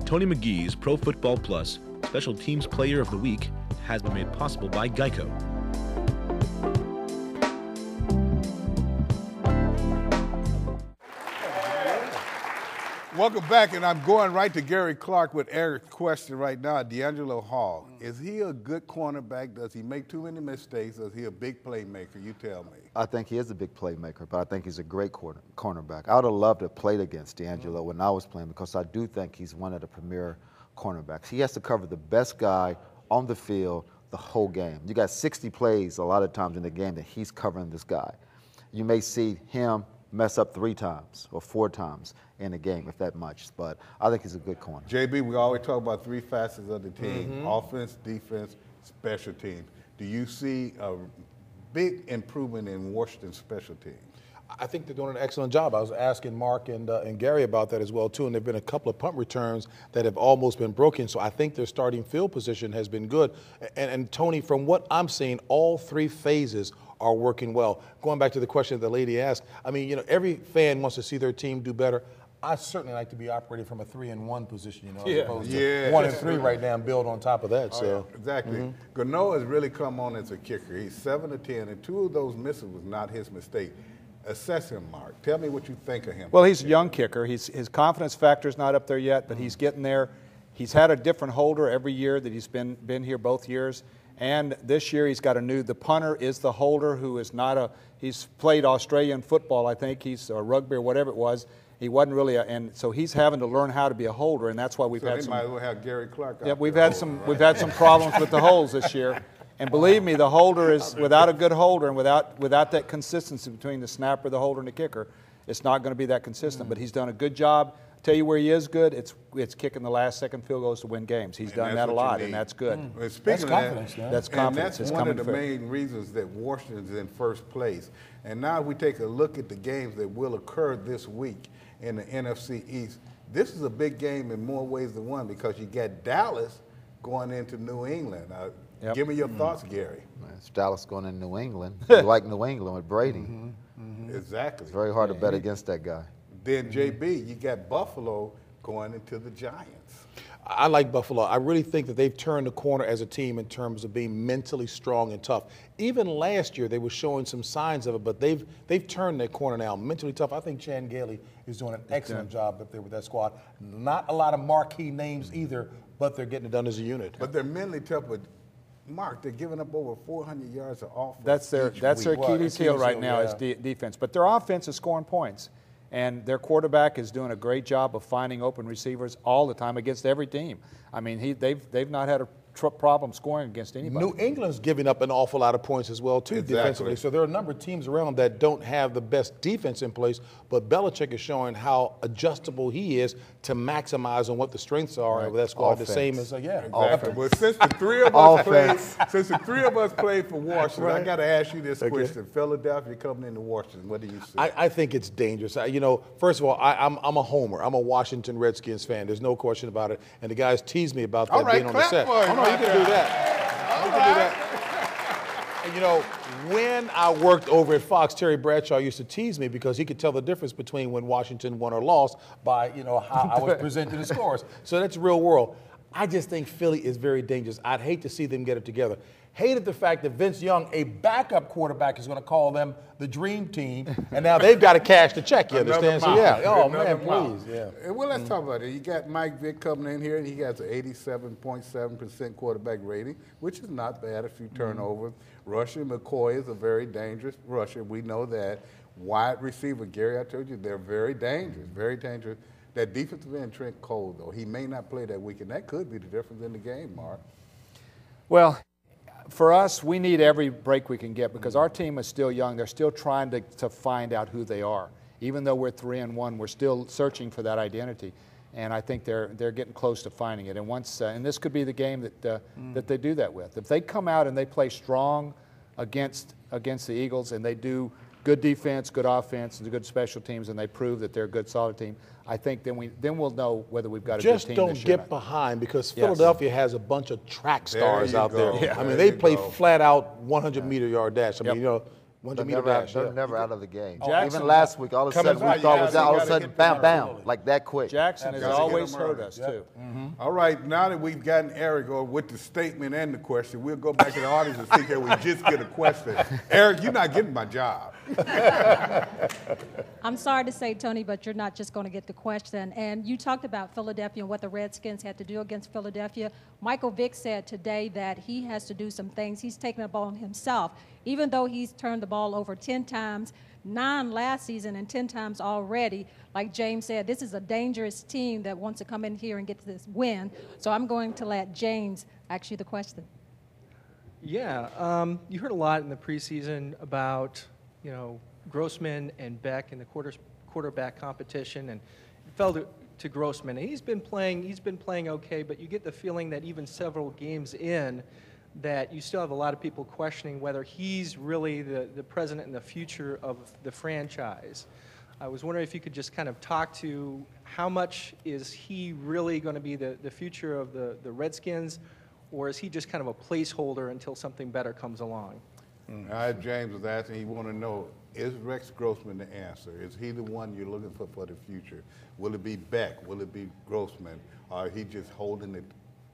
Speaker 5: Tony McGee's Pro Football Plus Special Teams Player of the Week has been made possible by Geico.
Speaker 1: Welcome back, and I'm going right to Gary Clark with Eric's question right now. D'Angelo Hall, is he a good cornerback? Does he make too many mistakes? Is he a big playmaker? You tell me.
Speaker 6: I think he is a big playmaker, but I think he's a great cornerback. I would have loved to have played against D'Angelo when I was playing because I do think he's one of the premier cornerbacks. He has to cover the best guy on the field the whole game. You got 60 plays a lot of times in the game that he's covering this guy. You may see him mess up 3 times or 4 times in a game, if that much. But I think he's a good corner.
Speaker 1: JB, we always talk about 3 facets of the team, offense, defense, special teams. Do you see a big improvement in Washington's special teams?
Speaker 12: I think they're doing an excellent job. I was asking Mark and Gary about that as well, too, and there have been a couple of punt returns that have almost been broken, so I think their starting field position has been good. And Tony, from what I'm seeing, all 3 phases are working well. Going back to the question that the lady asked, I mean, you know, every fan wants to see their team do better. I certainly like to be operating from a 3-and-1 position, you know, as opposed to 1-and-3 right now and build on top of that. So
Speaker 1: exactly. Gano has really come on as a kicker. He's 7 of 10, and 2 of those misses was not his mistake. Assess him, Mark. Tell me what you think of him.
Speaker 7: Well, he's a young kicker. His confidence factor is not up there yet, but he's getting there. He's had a different holder every year that he's been here both years. And this year he's got the punter is the holder who is not he's played Australian football, I think. He's a rugby or whatever it was. He wasn't really and so he's having to learn how to be a holder, and that's why we've had some.
Speaker 1: Might as well have Gary Clark.
Speaker 7: Yeah, we've had some problems with the holds this year. And believe me, the holder is, without a good holder and without that consistency between the snapper, the holder, and the kicker, it's not going to be that consistent. But he's done a good job. Tell you where he is good, it's kicking the last-second field goals to win games. He's done that a lot, and that's good.
Speaker 1: Well, that's
Speaker 7: confidence. That's confidence.
Speaker 1: And that's one of the main reasons that Washington's in first place. And now we take a look at the games that will occur this week in the NFC East. This is a big game in more ways than one because you got Dallas going into New England. Give me your thoughts, Gary.
Speaker 6: It's Dallas going into New England. You like New England with Brady.
Speaker 1: Exactly.
Speaker 6: It's very hard to bet against that guy.
Speaker 1: Then, JB, you got Buffalo going into the Giants.
Speaker 12: I like Buffalo. I really think that they've turned the corner as a team in terms of being mentally strong and tough. Even last year, they were showing some signs of it, but they've turned that corner now. Mentally tough. I think Chan Gailey is doing an excellent job up there with that squad. Not a lot of marquee names either, but they're getting it done as a unit.
Speaker 1: But they're mentally tough, but Mark, they're giving up over 400 yards of offense.
Speaker 7: That's their key detail right now is defense. But their offense is scoring points. And their quarterback is doing a great job of finding open receivers all the time against every team. I mean, they've not had a problem scoring against anybody.
Speaker 12: New England's giving up an awful lot of points as well, too, defensively. So there are a number of teams around that don't have the best defense in place, but Belichick is showing how adjustable he is to maximize on what the strengths are of that squad.
Speaker 6: Offense.
Speaker 12: The same as,
Speaker 1: Exactly. Well, since the 3 of us played for Washington, I got to ask you this question. Philadelphia coming into Washington, what do you see?
Speaker 12: I think it's dangerous. You know, first of all, I'm a homer. I'm a Washington Redskins fan. There's no question about it. And the guys tease me about that being on the set. You can do that. You can do that. And, you know, when I worked over at Fox, Terry Bradshaw used to tease me because he could tell the difference between when Washington won or lost by, you know, how I was presenting the scores. So that's real world. I just think Philly is very dangerous. I'd hate to see them get it together. Hated the fact that Vince Young, a backup quarterback, is going to call them the dream team, and now they've got to cash the check, you understand? So, please. Yeah.
Speaker 1: Well, let's talk about it. You got Mike Vick coming in here, and he has an 87.7% quarterback rating, which is not bad, a few turnovers. Rusher McCoy is a very dangerous rusher. We know that. Wide receiver, Gary, I told you, they're very dangerous, very dangerous. That defensive end, Trent Cole, though, he may not play that week, and that could be the difference in the game, Mark.
Speaker 7: Well, for us, we need every break we can get because our team is still young. They're still trying to find out who they are. Even though we're 3-1, we're still searching for that identity. And I think they're getting close to finding it. And once and this could be the game that they do that with. If they come out and they play strong against the Eagles and they do good defense, good offense, and good special teams, and they prove that they're a good, solid team, I think then we'll know whether we've got a good team this year.
Speaker 12: Just don't get behind because Philadelphia has a bunch of track stars out there. Yeah. I mean, they play flat out 100-meter yard dash. I mean, you know, When
Speaker 6: They're
Speaker 12: Jamita Dash,
Speaker 6: never out of the game.
Speaker 7: Jackson,
Speaker 6: even last week, all of a sudden we thought was out. All of a sudden, bam, bam, like that quick.
Speaker 7: Jackson has always hurt us too.
Speaker 1: All right, now that we've gotten Eric with the statement and the question, we'll go back to the audience and see can we just get a question. Eric, you're not getting my job.
Speaker 8: I'm sorry to say, Tony, but you're not just going to get the question. And you talked about Philadelphia and what the Redskins had to do against Philadelphia. Michael Vick said today that he has to do some things. He's taken it upon himself. Even though he's turned the ball over 10 times, 9 last season and 10 times already, like James said, this is a dangerous team that wants to come in here and get this win. So I'm going to let James ask you the question.
Speaker 18: Yeah, you heard a lot in the preseason about, Grossman and Beck in the quarterback competition, and it fell to Grossman. And he's been playing okay, but you get the feeling that even several games in, that you still have a lot of people questioning whether he's really the president and the future of the franchise. I was wondering if you could just kind of talk to how much is he really going to be the future of the Redskins, or is he just kind of a placeholder until something better comes along?
Speaker 1: James was asking, he want to know, is Rex Grossman the answer? Is he the one you're looking for the future? Will it be Beck? Will it be Grossman? Or he just holding the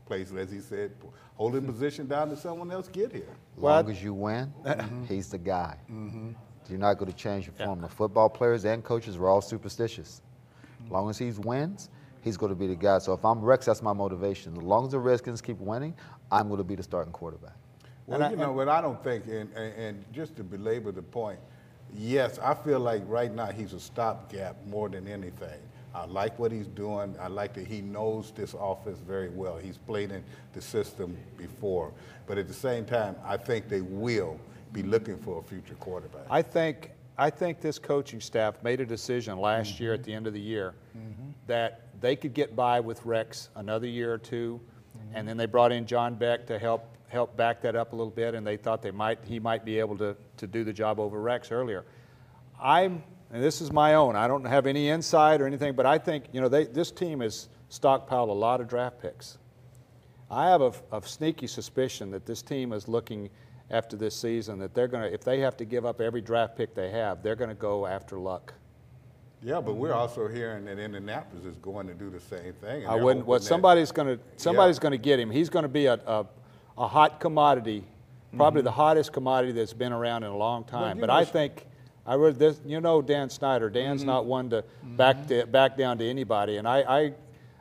Speaker 1: place, as he said, holding position down to someone else get here?
Speaker 6: As long as you win, he's the guy. You're not going to change your form. The football players and coaches are all superstitious. As long as he wins, he's going to be the guy. So if I'm Rex, that's my motivation. As long as the Redskins keep winning, I'm going to be the starting quarterback.
Speaker 1: Well, you know what I don't think, and just to belabor the point, yes, I feel like right now he's a stopgap more than anything. I like what he's doing. I like that he knows this offense very well. He's played in the system before. But at the same time, I think they will be looking for a future quarterback.
Speaker 7: I think this coaching staff made a decision last year at the end of the year that they could get by with Rex another year or two, and then they brought in John Beck to help back that up a little bit, and they thought he might be able to do the job over Rex earlier. And this is my own. I don't have any insight or anything, but I think this team has stockpiled a lot of draft picks. I have a sneaky suspicion that this team is looking after this season that they're going to, if they have to give up every draft pick they have, they're going to go after Luck.
Speaker 1: Yeah, but we're also hearing that Indianapolis is going to do the same thing.
Speaker 7: I wouldn't. Well, somebody's going to get him. He's going to be a hot commodity, probably the hottest commodity that's been around in a long time. But I think, I read this. Dan Snyder. Dan's not one to back down to anybody. And I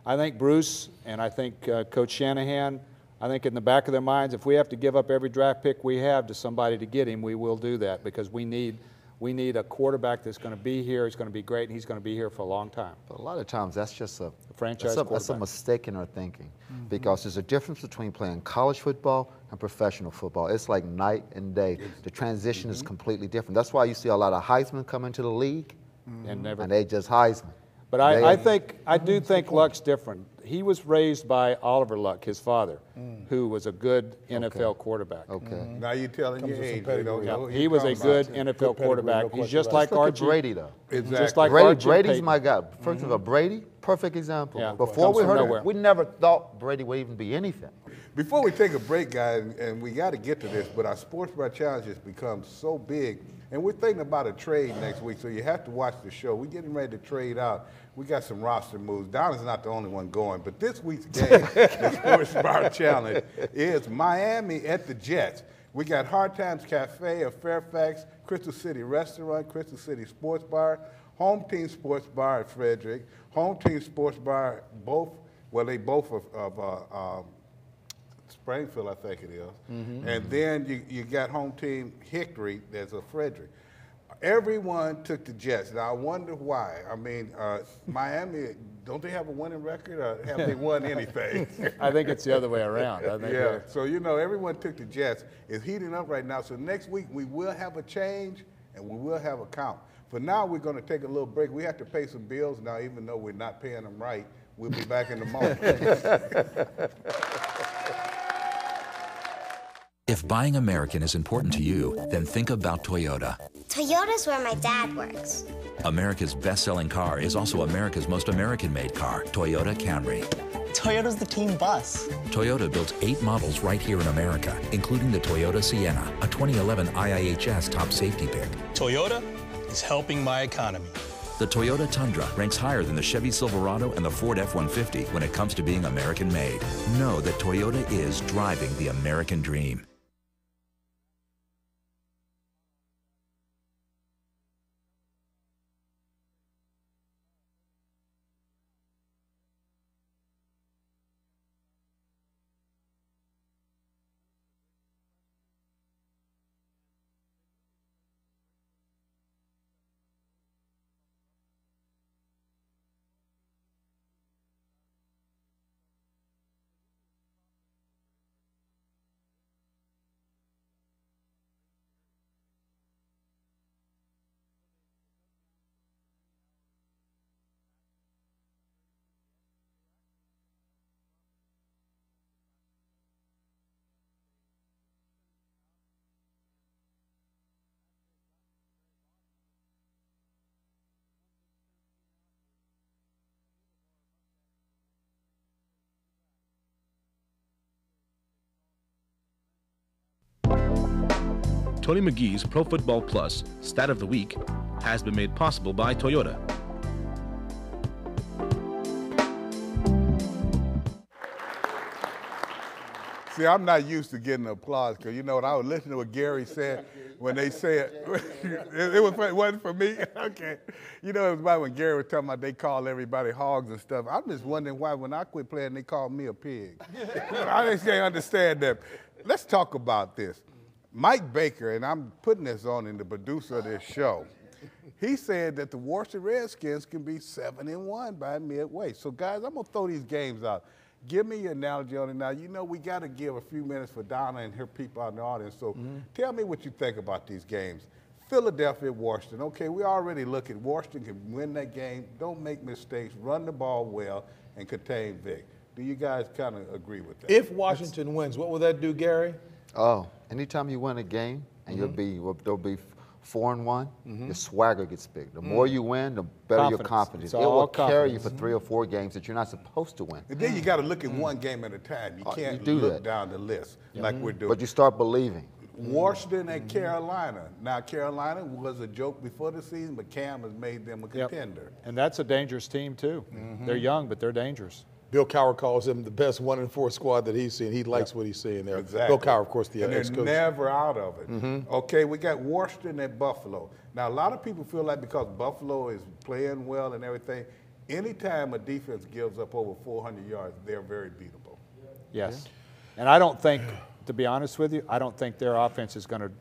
Speaker 7: think Bruce and I think Coach Shanahan, I think in the back of their minds, if we have to give up every draft pick we have to somebody to get him, we will do that because we need a quarterback that's going to be here. He's going to be great, and he's going to be here for a long time.
Speaker 6: But a lot of times that's just a
Speaker 7: franchise quarterback.
Speaker 6: That's a mistake in our thinking because there's a difference between playing college football and professional football. It's like night and day. The transition is completely different. That's why you see a lot of Heisman come into the league, and they just Heisman.
Speaker 7: But I do think Luck's different. He was raised by Oliver Luck, his father, who was a good NFL quarterback.
Speaker 1: Now you're telling your age.
Speaker 7: He was a good NFL quarterback. He's just like Archie
Speaker 6: Brady, though.
Speaker 1: Exactly.
Speaker 6: Just like Brady's my guy. First of all, Brady, perfect example.
Speaker 7: Yeah.
Speaker 6: Before we heard it, we never thought Brady would even be anything.
Speaker 1: Before we take a break, guys, and we got to get to this, but our Sports Bar Challenge has become so big, and we're thinking about a trade next week, so you have to watch the show. We're getting ready to trade out. We got some roster moves. Donna's not the only one going, but this week's game, the Sports Bar Challenge, is Miami at the Jets. We got Hard Times Cafe of Fairfax, Crystal City Restaurant, Crystal City Sports Bar, Home Team Sports Bar at Frederick, Home Team Sports Bar, they both of Springfield, I think it is. And then you got Home Team Hickory, there's a Frederick. Everyone took the Jets. Now, I wonder why. I mean, Miami, don't they have a winning record, or have they won anything?
Speaker 7: I think it's the other way around.
Speaker 1: So, everyone took the Jets. It's heating up right now. So next week, we will have a change, and we will have a count. For now, we're going to take a little break. We have to pay some bills now, even though we're not paying them right. We'll be back in a moment.
Speaker 19: If buying American is important to you, then think about Toyota.
Speaker 20: Toyota's where my dad works.
Speaker 19: America's best-selling car is also America's most American-made car, Toyota Camry.
Speaker 21: Toyota's the team bus.
Speaker 19: Toyota built 8 models right here in America, including the Toyota Sienna, a 2011 IIHS top safety pick.
Speaker 21: Toyota is helping my economy.
Speaker 19: The Toyota Tundra ranks higher than the Chevy Silverado and the Ford F-150 when it comes to being American-made. Know that Toyota is driving the American dream.
Speaker 5: Tony McGee's Pro Football Plus Stat of the Week has been made possible by Toyota.
Speaker 1: See, I'm not used to getting applause because, you know what, I was listening to what Gary said when they said, it wasn't for me? Okay. You know, it was about when Gary was talking about they call everybody hogs and stuff. I'm just wondering why when I quit playing, they called me a pig. I just can't understand that. Let's talk about this. Mike Baker, and I'm putting this on in the producer of this show, he said that the Washington Redskins can be 7-1 by midway. So, guys, I'm going to throw these games out. Give me your analogy on it now. You know, we got to give a few minutes for Donna and her people out in the audience. So tell me what you think about these games. Philadelphia, Washington. Okay, we already look at Washington can win that game. Don't make mistakes. Run the ball well and contain Vic. Do you guys kind of agree with that?
Speaker 12: If Washington wins, what will that do, Gary?
Speaker 6: Oh, anytime you win a game and they'll be 4-1, your swagger gets big. The more you win, the better your confidence. It will carry you for 3 or 4 games that you're not supposed to win.
Speaker 1: And then you got to look at one game at a time. You can't look down the list like we're doing.
Speaker 6: But you start believing.
Speaker 1: Washington and Carolina. Now, Carolina was a joke before the season, but Cam has made them a contender.
Speaker 7: And that's a dangerous team, too. They're young, but they're dangerous.
Speaker 12: Bill Cowher calls them the best 1-4 squad that he's seen. He likes what he's seeing there.
Speaker 1: Exactly.
Speaker 12: Bill Cowher, of course, the
Speaker 1: and
Speaker 12: ex-coach.
Speaker 1: they're never out of it. Okay, we got Washington at Buffalo. Now, a lot of people feel like because Buffalo is playing well and everything, anytime a defense gives up over 400 yards, they're very beatable.
Speaker 7: Yes. And I don't think, to be honest with you, I don't think their offense is going to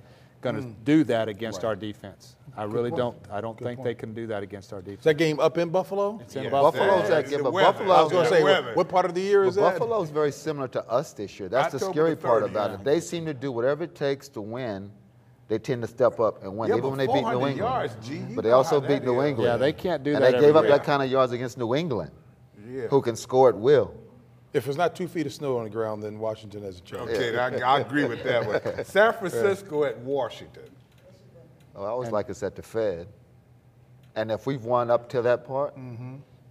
Speaker 7: do that against our defense. I really don't. I don't think they can do that against our defense.
Speaker 12: Is that game up in Buffalo?
Speaker 7: It's in Buffalo.
Speaker 6: Buffalo's that game, but Buffalo.
Speaker 12: I was going to say, what part of the year is that?
Speaker 6: Buffalo's very similar to us this year. That's the scary part about it. They seem to do whatever it takes to win. They tend to step up and win, even when they beat New England.
Speaker 1: Yards,
Speaker 6: but they also beat New England.
Speaker 7: Yeah, they can't do that.
Speaker 6: And they gave up that kind of yards against New England, who can score at will.
Speaker 12: If there's not 2 feet of snow on the ground, then Washington has a chance.
Speaker 1: Okay, I agree with that one. San Francisco at Washington.
Speaker 6: Oh, I always like us at the Fed. And if we've won up to that part,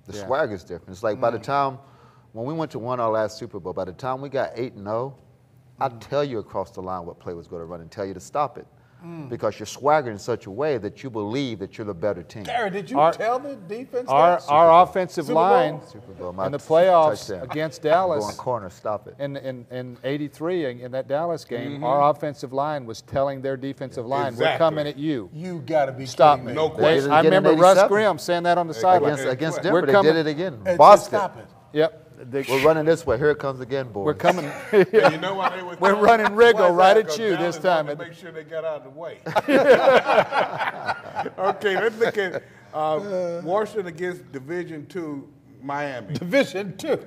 Speaker 6: the swag is different. It's like by the time, when we went to win our last Super Bowl, by the time we got 8-0, I'd tell you across the line what play was going to run and tell you to stop it. Because you're swaggering in such a way that you believe that you're the better team.
Speaker 1: Gary, did you tell the defense
Speaker 7: our offensive line in the playoffs against Dallas,
Speaker 6: going corner, stop it.
Speaker 7: In '83 in that Dallas game, our offensive line was telling their defensive line, "We're coming at you.
Speaker 12: You got to be
Speaker 7: stop
Speaker 12: me."
Speaker 1: No question.
Speaker 7: I remember Russ Grimm saying that on the sideline
Speaker 6: against Denver. They did it again.
Speaker 12: Boston.
Speaker 6: Stop it.
Speaker 7: Yep.
Speaker 6: We're running this way. Here it comes again, boys.
Speaker 7: We're coming.
Speaker 1: You know why they were
Speaker 7: We're running Riggo right at you this time.
Speaker 1: To make sure they got out of the way. Okay, let's look at Washington against Division II Miami.
Speaker 12: Division II.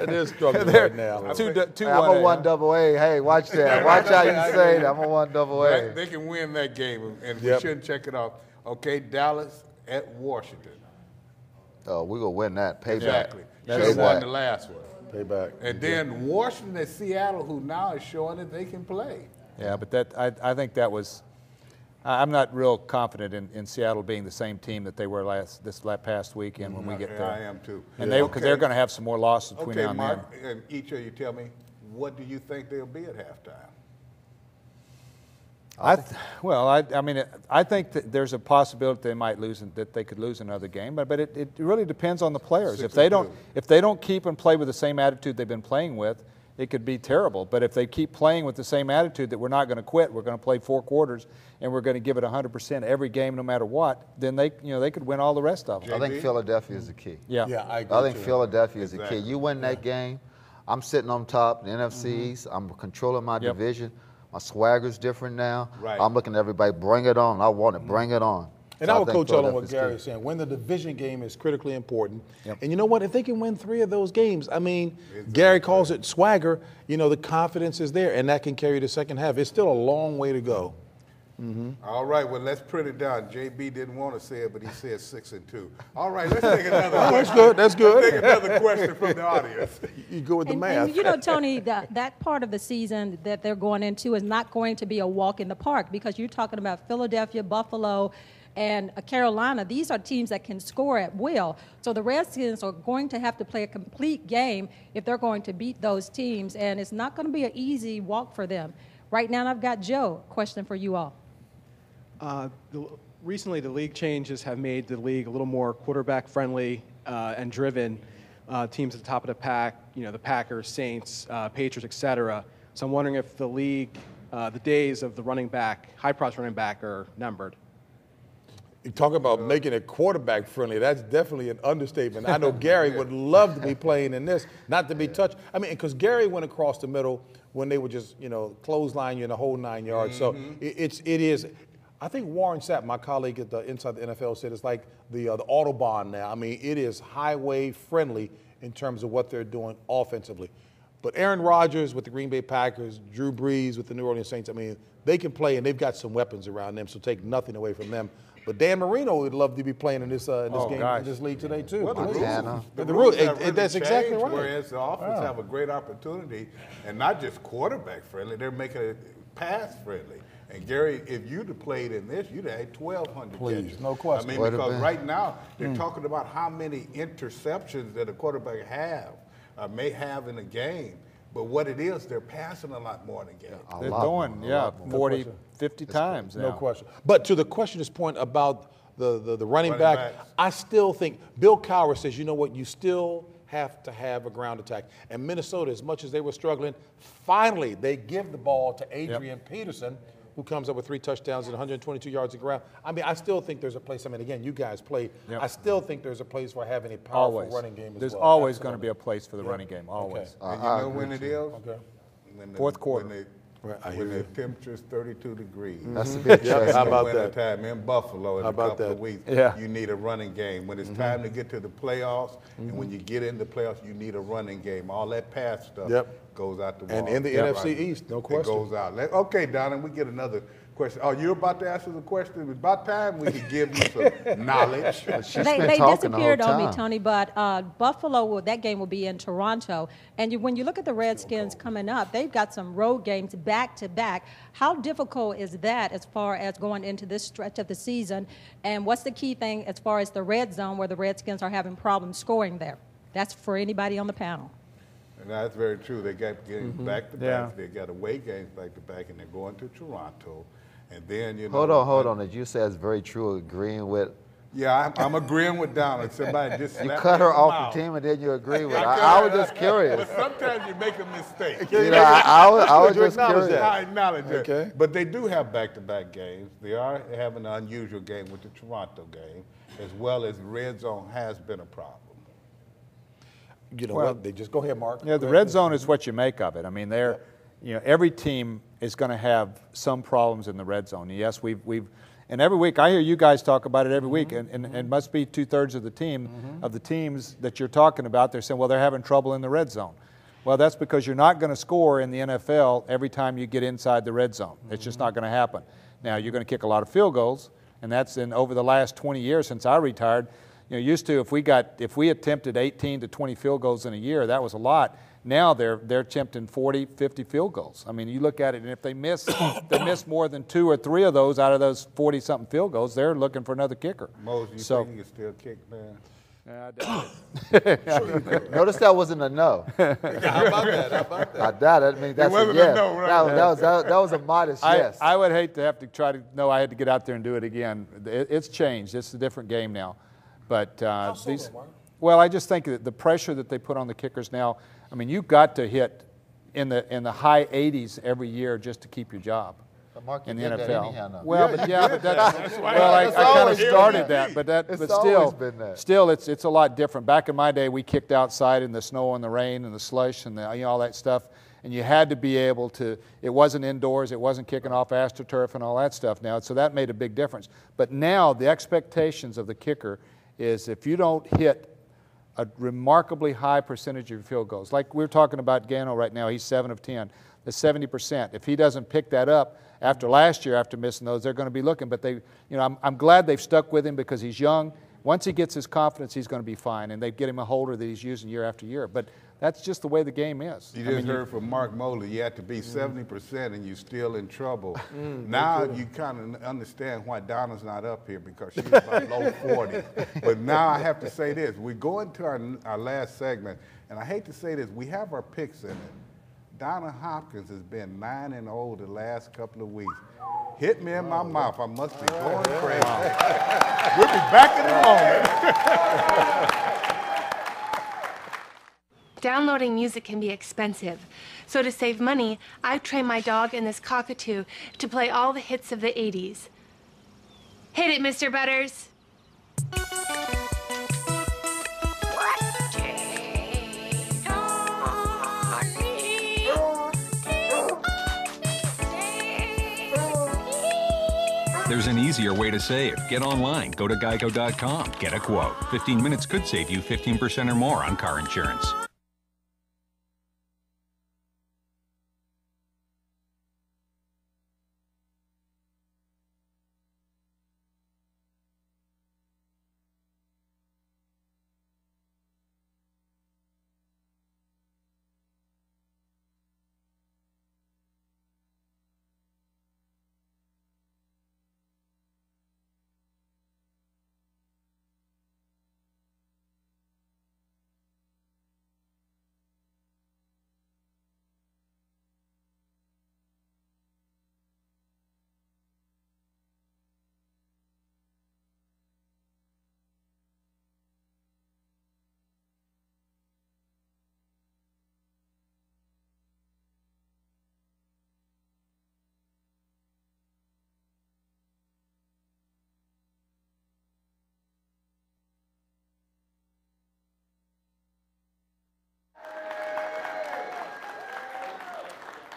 Speaker 12: They're struggling right now.
Speaker 6: I'm a 1 double A. Hey, watch that. Watch how you say it. I'm a 1 double A.
Speaker 1: They can win that game, and we shouldn't check it off. Okay, Dallas at Washington.
Speaker 6: Oh, we're going to win that. Payback.
Speaker 1: Exactly. Should have won the last one.
Speaker 12: Payback.
Speaker 1: And then Washington at Seattle, who now is showing that they can play.
Speaker 7: Yeah, but I think that was I'm not real confident in Seattle being the same team that they were this past weekend when we get there.
Speaker 1: I am too.
Speaker 7: And because they're going to have some more losses between now and then.
Speaker 1: Mark, and each of you tell me, what do you think they'll be at halftime?
Speaker 7: I think that there's a possibility they might lose, that they could lose another game, but it really depends on the players. If they don't keep and play with the same attitude they've been playing with, it could be terrible. But if they keep playing with the same attitude that we're not going to quit, we're going to play 4 quarters, and we're going to give it 100% every game, no matter what, then they could win all the rest of them.
Speaker 6: I think Philadelphia is the key.
Speaker 7: Yeah,
Speaker 6: I think Philadelphia is the key. You win that game, I'm sitting on top, the NFC East, I'm controlling my division. My swagger's different now.
Speaker 1: Right.
Speaker 6: I'm looking at everybody, bring it on. I want it, bring it on.
Speaker 12: And I would coach on what Gary is saying. Win the division game is critically important. And you know what? If they can win 3 of those games, I mean, Gary calls it swagger. The confidence is there, and that can carry the second half. It's still a long way to go.
Speaker 1: All right, well, let's print it down. JB didn't want to say it, but he said 6-2. All right, let's take another question.
Speaker 12: That's good.
Speaker 1: Let's take another question from the audience.
Speaker 12: You go with the math.
Speaker 8: And Tony, that part of the season that they're going into is not going to be a walk in the park, because you're talking about Philadelphia, Buffalo, and Carolina. These are teams that can score at will. So the Redskins are going to have to play a complete game if they're going to beat those teams, and it's not going to be an easy walk for them. Right now, I've got Joe. Question for you all.
Speaker 2: Recently, the league changes have made the league a little more quarterback-friendly and driven. Teams at the top of the pack, the Packers, Saints, Patriots, etc. So I'm wondering if the league, the days of the high-price running back are numbered.
Speaker 12: You talk about making it quarterback friendly. That's definitely an understatement. I know Gary would love to be playing in this, not to be touched. I mean, because Gary went across the middle when they would just, clothesline you in the whole 9 yards. So it is. I think Warren Sapp, my colleague at Inside the NFL, said it's like the Autobahn now. I mean, it is highway friendly in terms of what they're doing offensively. But Aaron Rodgers with the Green Bay Packers, Drew Brees with the New Orleans Saints, I mean, they can play, and they've got some weapons around them, so take nothing away from them. But Dan Marino would love to be playing in this game, in this league today, too.
Speaker 1: Well,
Speaker 12: the rules that's exactly right.
Speaker 1: Whereas the offense have a great opportunity, and not just quarterback friendly, they're making it pass friendly. And Gary, if you'd have played in this, you'd have had 1,200 catches.
Speaker 12: No question.
Speaker 1: I mean, because right now they're talking about how many interceptions that a quarterback may have in a game. But what it is, they're passing a lot more in a game.
Speaker 7: They're throwing, 40, 50 times now.
Speaker 12: No question. But to the questioner's point about the running back, I still think Bill Cowher says, you know what, you still have to have a ground attack. And Minnesota, as much as they were struggling, finally they give the ball to Adrian Peterson, who comes up with 3 touchdowns and 122 yards of ground. I mean, I still think there's a place. I mean, again, you guys play. I still think there's a place for having a powerful running game as
Speaker 7: There's
Speaker 12: well.
Speaker 7: always going to be a place for the running game, always.
Speaker 1: Okay. And you know when it is?
Speaker 12: Okay.
Speaker 7: Fourth quarter.
Speaker 1: When the temperature's 32 degrees.
Speaker 6: That's a big chance.
Speaker 12: How about that?
Speaker 1: Time in Buffalo in a couple of weeks. You need a running game. When it's time to get to the playoffs, and when you get in the playoffs, you need a running game. All that pass stuff goes out the wall.
Speaker 12: And in the NFC East, no question.
Speaker 1: It goes out. Okay, Donna, we get another question. Oh, you're about to ask us a question? It's about time we could give you some knowledge.
Speaker 8: They disappeared on me, Tony, but Buffalo, that game will be in Toronto. And when you look at the Redskins coming up, they've got some road games back-to-back. How difficult is that as far as going into this stretch of the season? And what's the key thing as far as the red zone where the Redskins are having problems scoring there? That's for anybody on the panel.
Speaker 1: And that's very true. They got games back-to-back. They got away games back-to-back, and they're going to Toronto. And then,
Speaker 6: Hold on. Did you say it's very true, agreeing with?
Speaker 1: Yeah, I'm agreeing with Donna. Somebody just
Speaker 6: you cut her off the team and then you agree with her. I was just curious.
Speaker 1: But sometimes you make a mistake.
Speaker 6: I was just curious.
Speaker 1: I acknowledge that. Okay. But they do have back-to-back games. They are having an unusual game with the Toronto game, as well as red zone has been a problem.
Speaker 12: You know what? They just go ahead, Mark.
Speaker 7: Yeah, the red zone is what you make of it. I mean, every team is going to have some problems in the red zone. Yes, and every week I hear you guys talk about it every week, and it must be 2/3 of the teams that you're talking about. They're saying, well, they're having trouble in the red zone. Well, that's because you're not going to score in the NFL every time you get inside the red zone. It's just not going to happen. Now, you're going to kick a lot of field goals, and that's over the last 20 years since I retired. Used to, if we attempted 18 to 20 field goals in a year, that was a lot. Now they're attempting 40, 50 field goals. I mean, you look at it, and if they miss more than 2 or 3 of those out of those 40-something field goals, they're looking for another kicker.
Speaker 1: Mose, you think you can still kick, man?
Speaker 7: I doubt it.
Speaker 6: Notice that wasn't a no.
Speaker 12: How about that?
Speaker 6: I doubt it. I mean, that's a yes. No, right? that was a modest yes.
Speaker 7: I would hate to have to try to know I had to get out there and do it again. It's changed. It's a different game now. But well, I just think that the pressure that they put on the kickers now, I mean, you've got to hit in the high 80s every year just to keep your job.
Speaker 6: Mark,
Speaker 7: in the NFL.
Speaker 6: Anyhow,
Speaker 7: well, but I kind of started that, but still, it's a lot different. Back in my day, we kicked outside in the snow and the rain and the slush and all that stuff, and you had to be able to. It wasn't indoors, it wasn't kicking off AstroTurf and all that stuff now, so that made a big difference. But now the expectations of the kicker is if you don't hit a remarkably high percentage of your field goals, like we're talking about Gano right now, he's 7 of 10. The 70%. If he doesn't pick that up after last year, after missing those, they're going to be looking. But I'm glad they've stuck with him because he's young. Once he gets his confidence, he's going to be fine, and they get him a holder that he's using year after year. But that's just the way the game is.
Speaker 1: You just heard from Mark Moeller, you had to be 70% and you're still in trouble. Now you kind of understand why Donna's not up here because she's about low 40. But now I have to say this. We're going to our last segment, and I hate to say this, we have our picks in it. Donna Hopkins has been 9-0 the last couple of weeks. Hit me in my mouth. I must be going crazy. We'll be back in a moment.
Speaker 4: Downloading music can be expensive. So to save money, I've trained my dog and this cockatoo to play all the hits of the 80s. Hit it, Mr. Butters.
Speaker 3: There's an easier way to save. Get online. Go to Geico.com. Get a quote. 15 minutes could save you 15% or more on car insurance.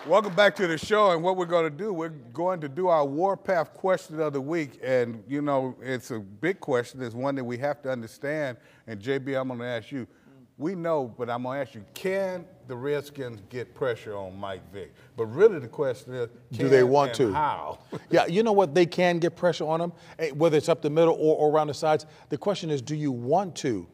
Speaker 1: Welcome back to the show, and what we're going to do our Warpath question of the week, and you know, it's a big question. It's one that we have to understand, and JB, I'm going to ask you. We know, but I'm going to ask you, can the Redskins get pressure on Mike Vick? But really the question is,
Speaker 12: do they want to?
Speaker 1: How?
Speaker 12: Yeah, you know what? They can get pressure on him, whether it's up the middle or around the sides. The question is, do you want to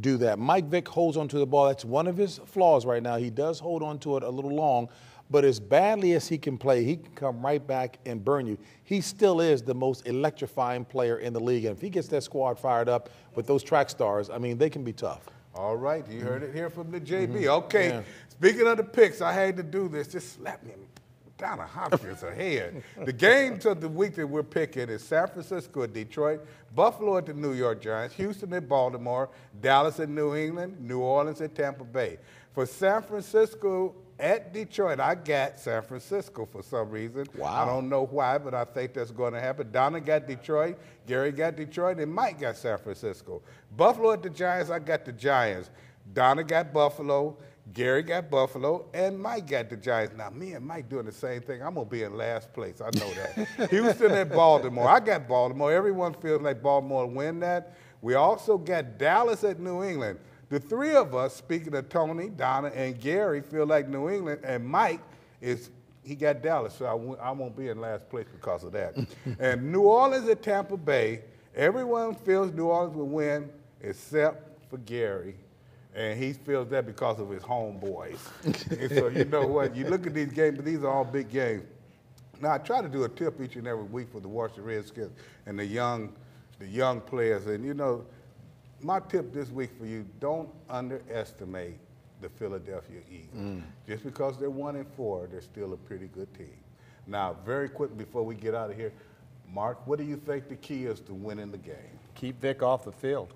Speaker 12: do that? Mike Vick holds onto the ball. That's one of his flaws right now. He does hold onto it a little long. But as badly as he can play, he can come right back and burn you. He still is the most electrifying player in the league. And if he gets that squad fired up with those track stars, I mean, they can be tough.
Speaker 1: All right, you heard it here from the JB. Okay, yeah. Speaking of the picks, I had to do this. Just slap me down a Hopkins ahead. The games of the week that we're picking is San Francisco at Detroit, Buffalo at the New York Giants, Houston at Baltimore, Dallas at New England, New Orleans at Tampa Bay. For San Francisco at Detroit, I got San Francisco for some reason. Wow. I don't know why, but I think that's going to happen. Donna got Detroit, Gary got Detroit, and Mike got San Francisco. Buffalo at the Giants, I got the Giants. Donna got Buffalo, Gary got Buffalo, and Mike got the Giants. Now, me and Mike doing the same thing. I'm going to be in last place. I know that. Houston at Baltimore. I got Baltimore. Everyone feels like Baltimore will win that. We also got Dallas at New England. The three of us, speaking of Tony, Donna, and Gary, feel like New England, and Mike he got Dallas, so I won't be in last place because of that. And New Orleans at Tampa Bay, everyone feels New Orleans will win except for Gary. And he feels that because of his homeboys. And so you know what? You look at these games, but these are all big games. Now I try to do a tip each and every week for the Washington Redskins and the young players. And you know, my tip this week for you: don't underestimate the Philadelphia Eagles. Just because they're 1-4, they're still a pretty good team. Now, very quick before we get out of here, Mark, what do you think the key is to winning the game?
Speaker 7: Keep Vic off the field.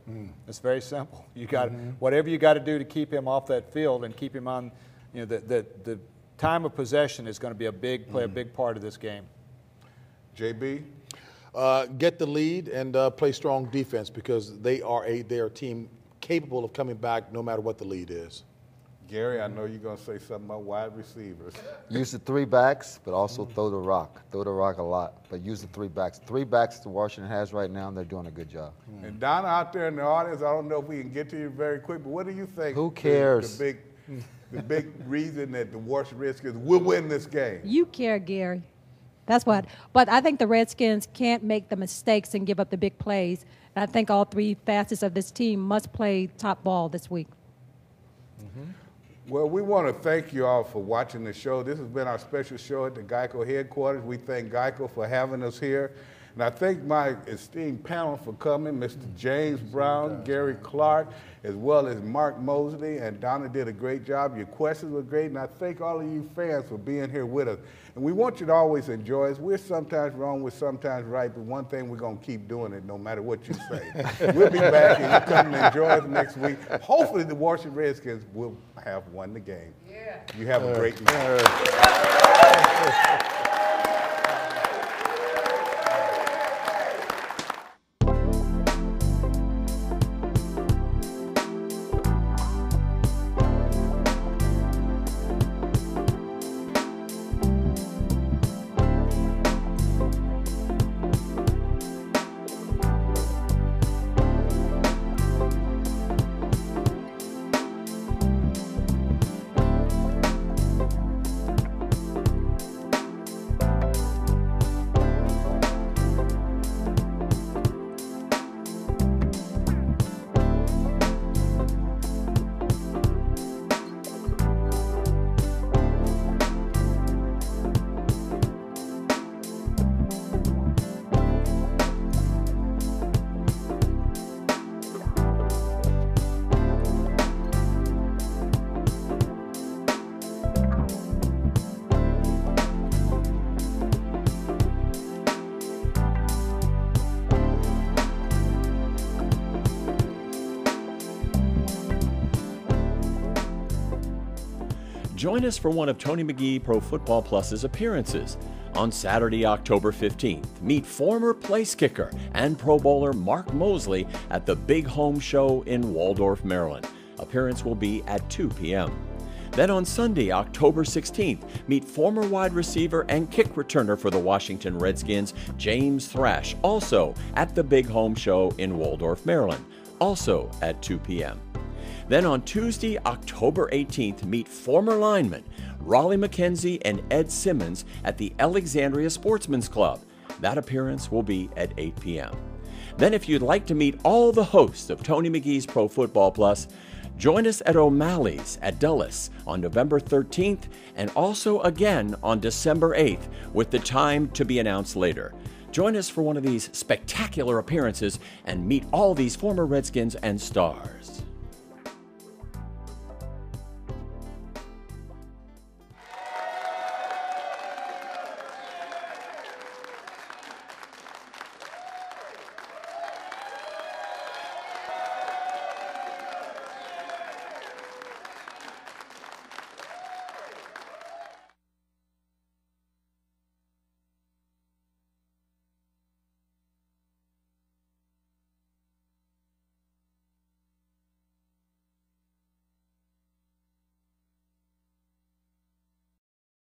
Speaker 7: It's very simple. You got whatever you got to do to keep him off that field and keep him on. You know, the time of possession is going to be a big part of this game.
Speaker 1: JB,
Speaker 12: get the lead and play strong defense because they're a team capable of coming back no matter what the lead is.
Speaker 1: Gary, I know you're going to say something about wide receivers.
Speaker 6: Use the 3 backs, but also throw the rock. Throw the rock a lot, but use the 3 backs. 3 backs that Washington has right now, and they're doing a good job.
Speaker 1: And Donna out there in the audience, I don't know if we can get to you very quick, but what do you think?
Speaker 6: Who cares?
Speaker 1: The big reason that the Washington Redskins will win this game.
Speaker 8: You care, Gary. That's what. But I think the Redskins can't make the mistakes and give up the big plays. And I think all 3 facets of this team must play top ball this week.
Speaker 1: Well, we want to thank you all for watching the show. This has been our special show at the Geico headquarters. We thank Geico for having us here. And I thank my esteemed panel for coming, Mr. James Brown, Gary Clark, as well as Mark Mosley. And Donna did a great job. Your questions were great. And I thank all of you fans for being here with us. And we want you to always enjoy us. We're sometimes wrong, we're sometimes right, but one thing, we're going to keep doing it no matter what you say. We'll be back and you come and enjoy us next week. Hopefully the Washington Redskins will have won the game. Yeah. You have a great night.
Speaker 11: Join us for one of Tony McGee Pro Football Plus's appearances. On Saturday, October 15th, meet former place kicker and Pro Bowler Mark Mosley at the Big Home Show in Waldorf, Maryland. Appearance will be at 2 p.m. Then on Sunday, October 16th, meet former wide receiver and kick returner for the Washington Redskins, James Thrash, also at the Big Home Show in Waldorf, Maryland, also at 2 p.m. Then on Tuesday, October 18th, meet former linemen Raleigh McKenzie and Ed Simmons at the Alexandria Sportsman's Club. That appearance will be at 8 p.m. Then if you'd like to meet all the hosts of Tony McGee's Pro Football Plus, join us at O'Malley's at Dulles on November 13th and also again on December 8th with the time to be announced later. Join us for one of these spectacular appearances and meet all these former Redskins and stars.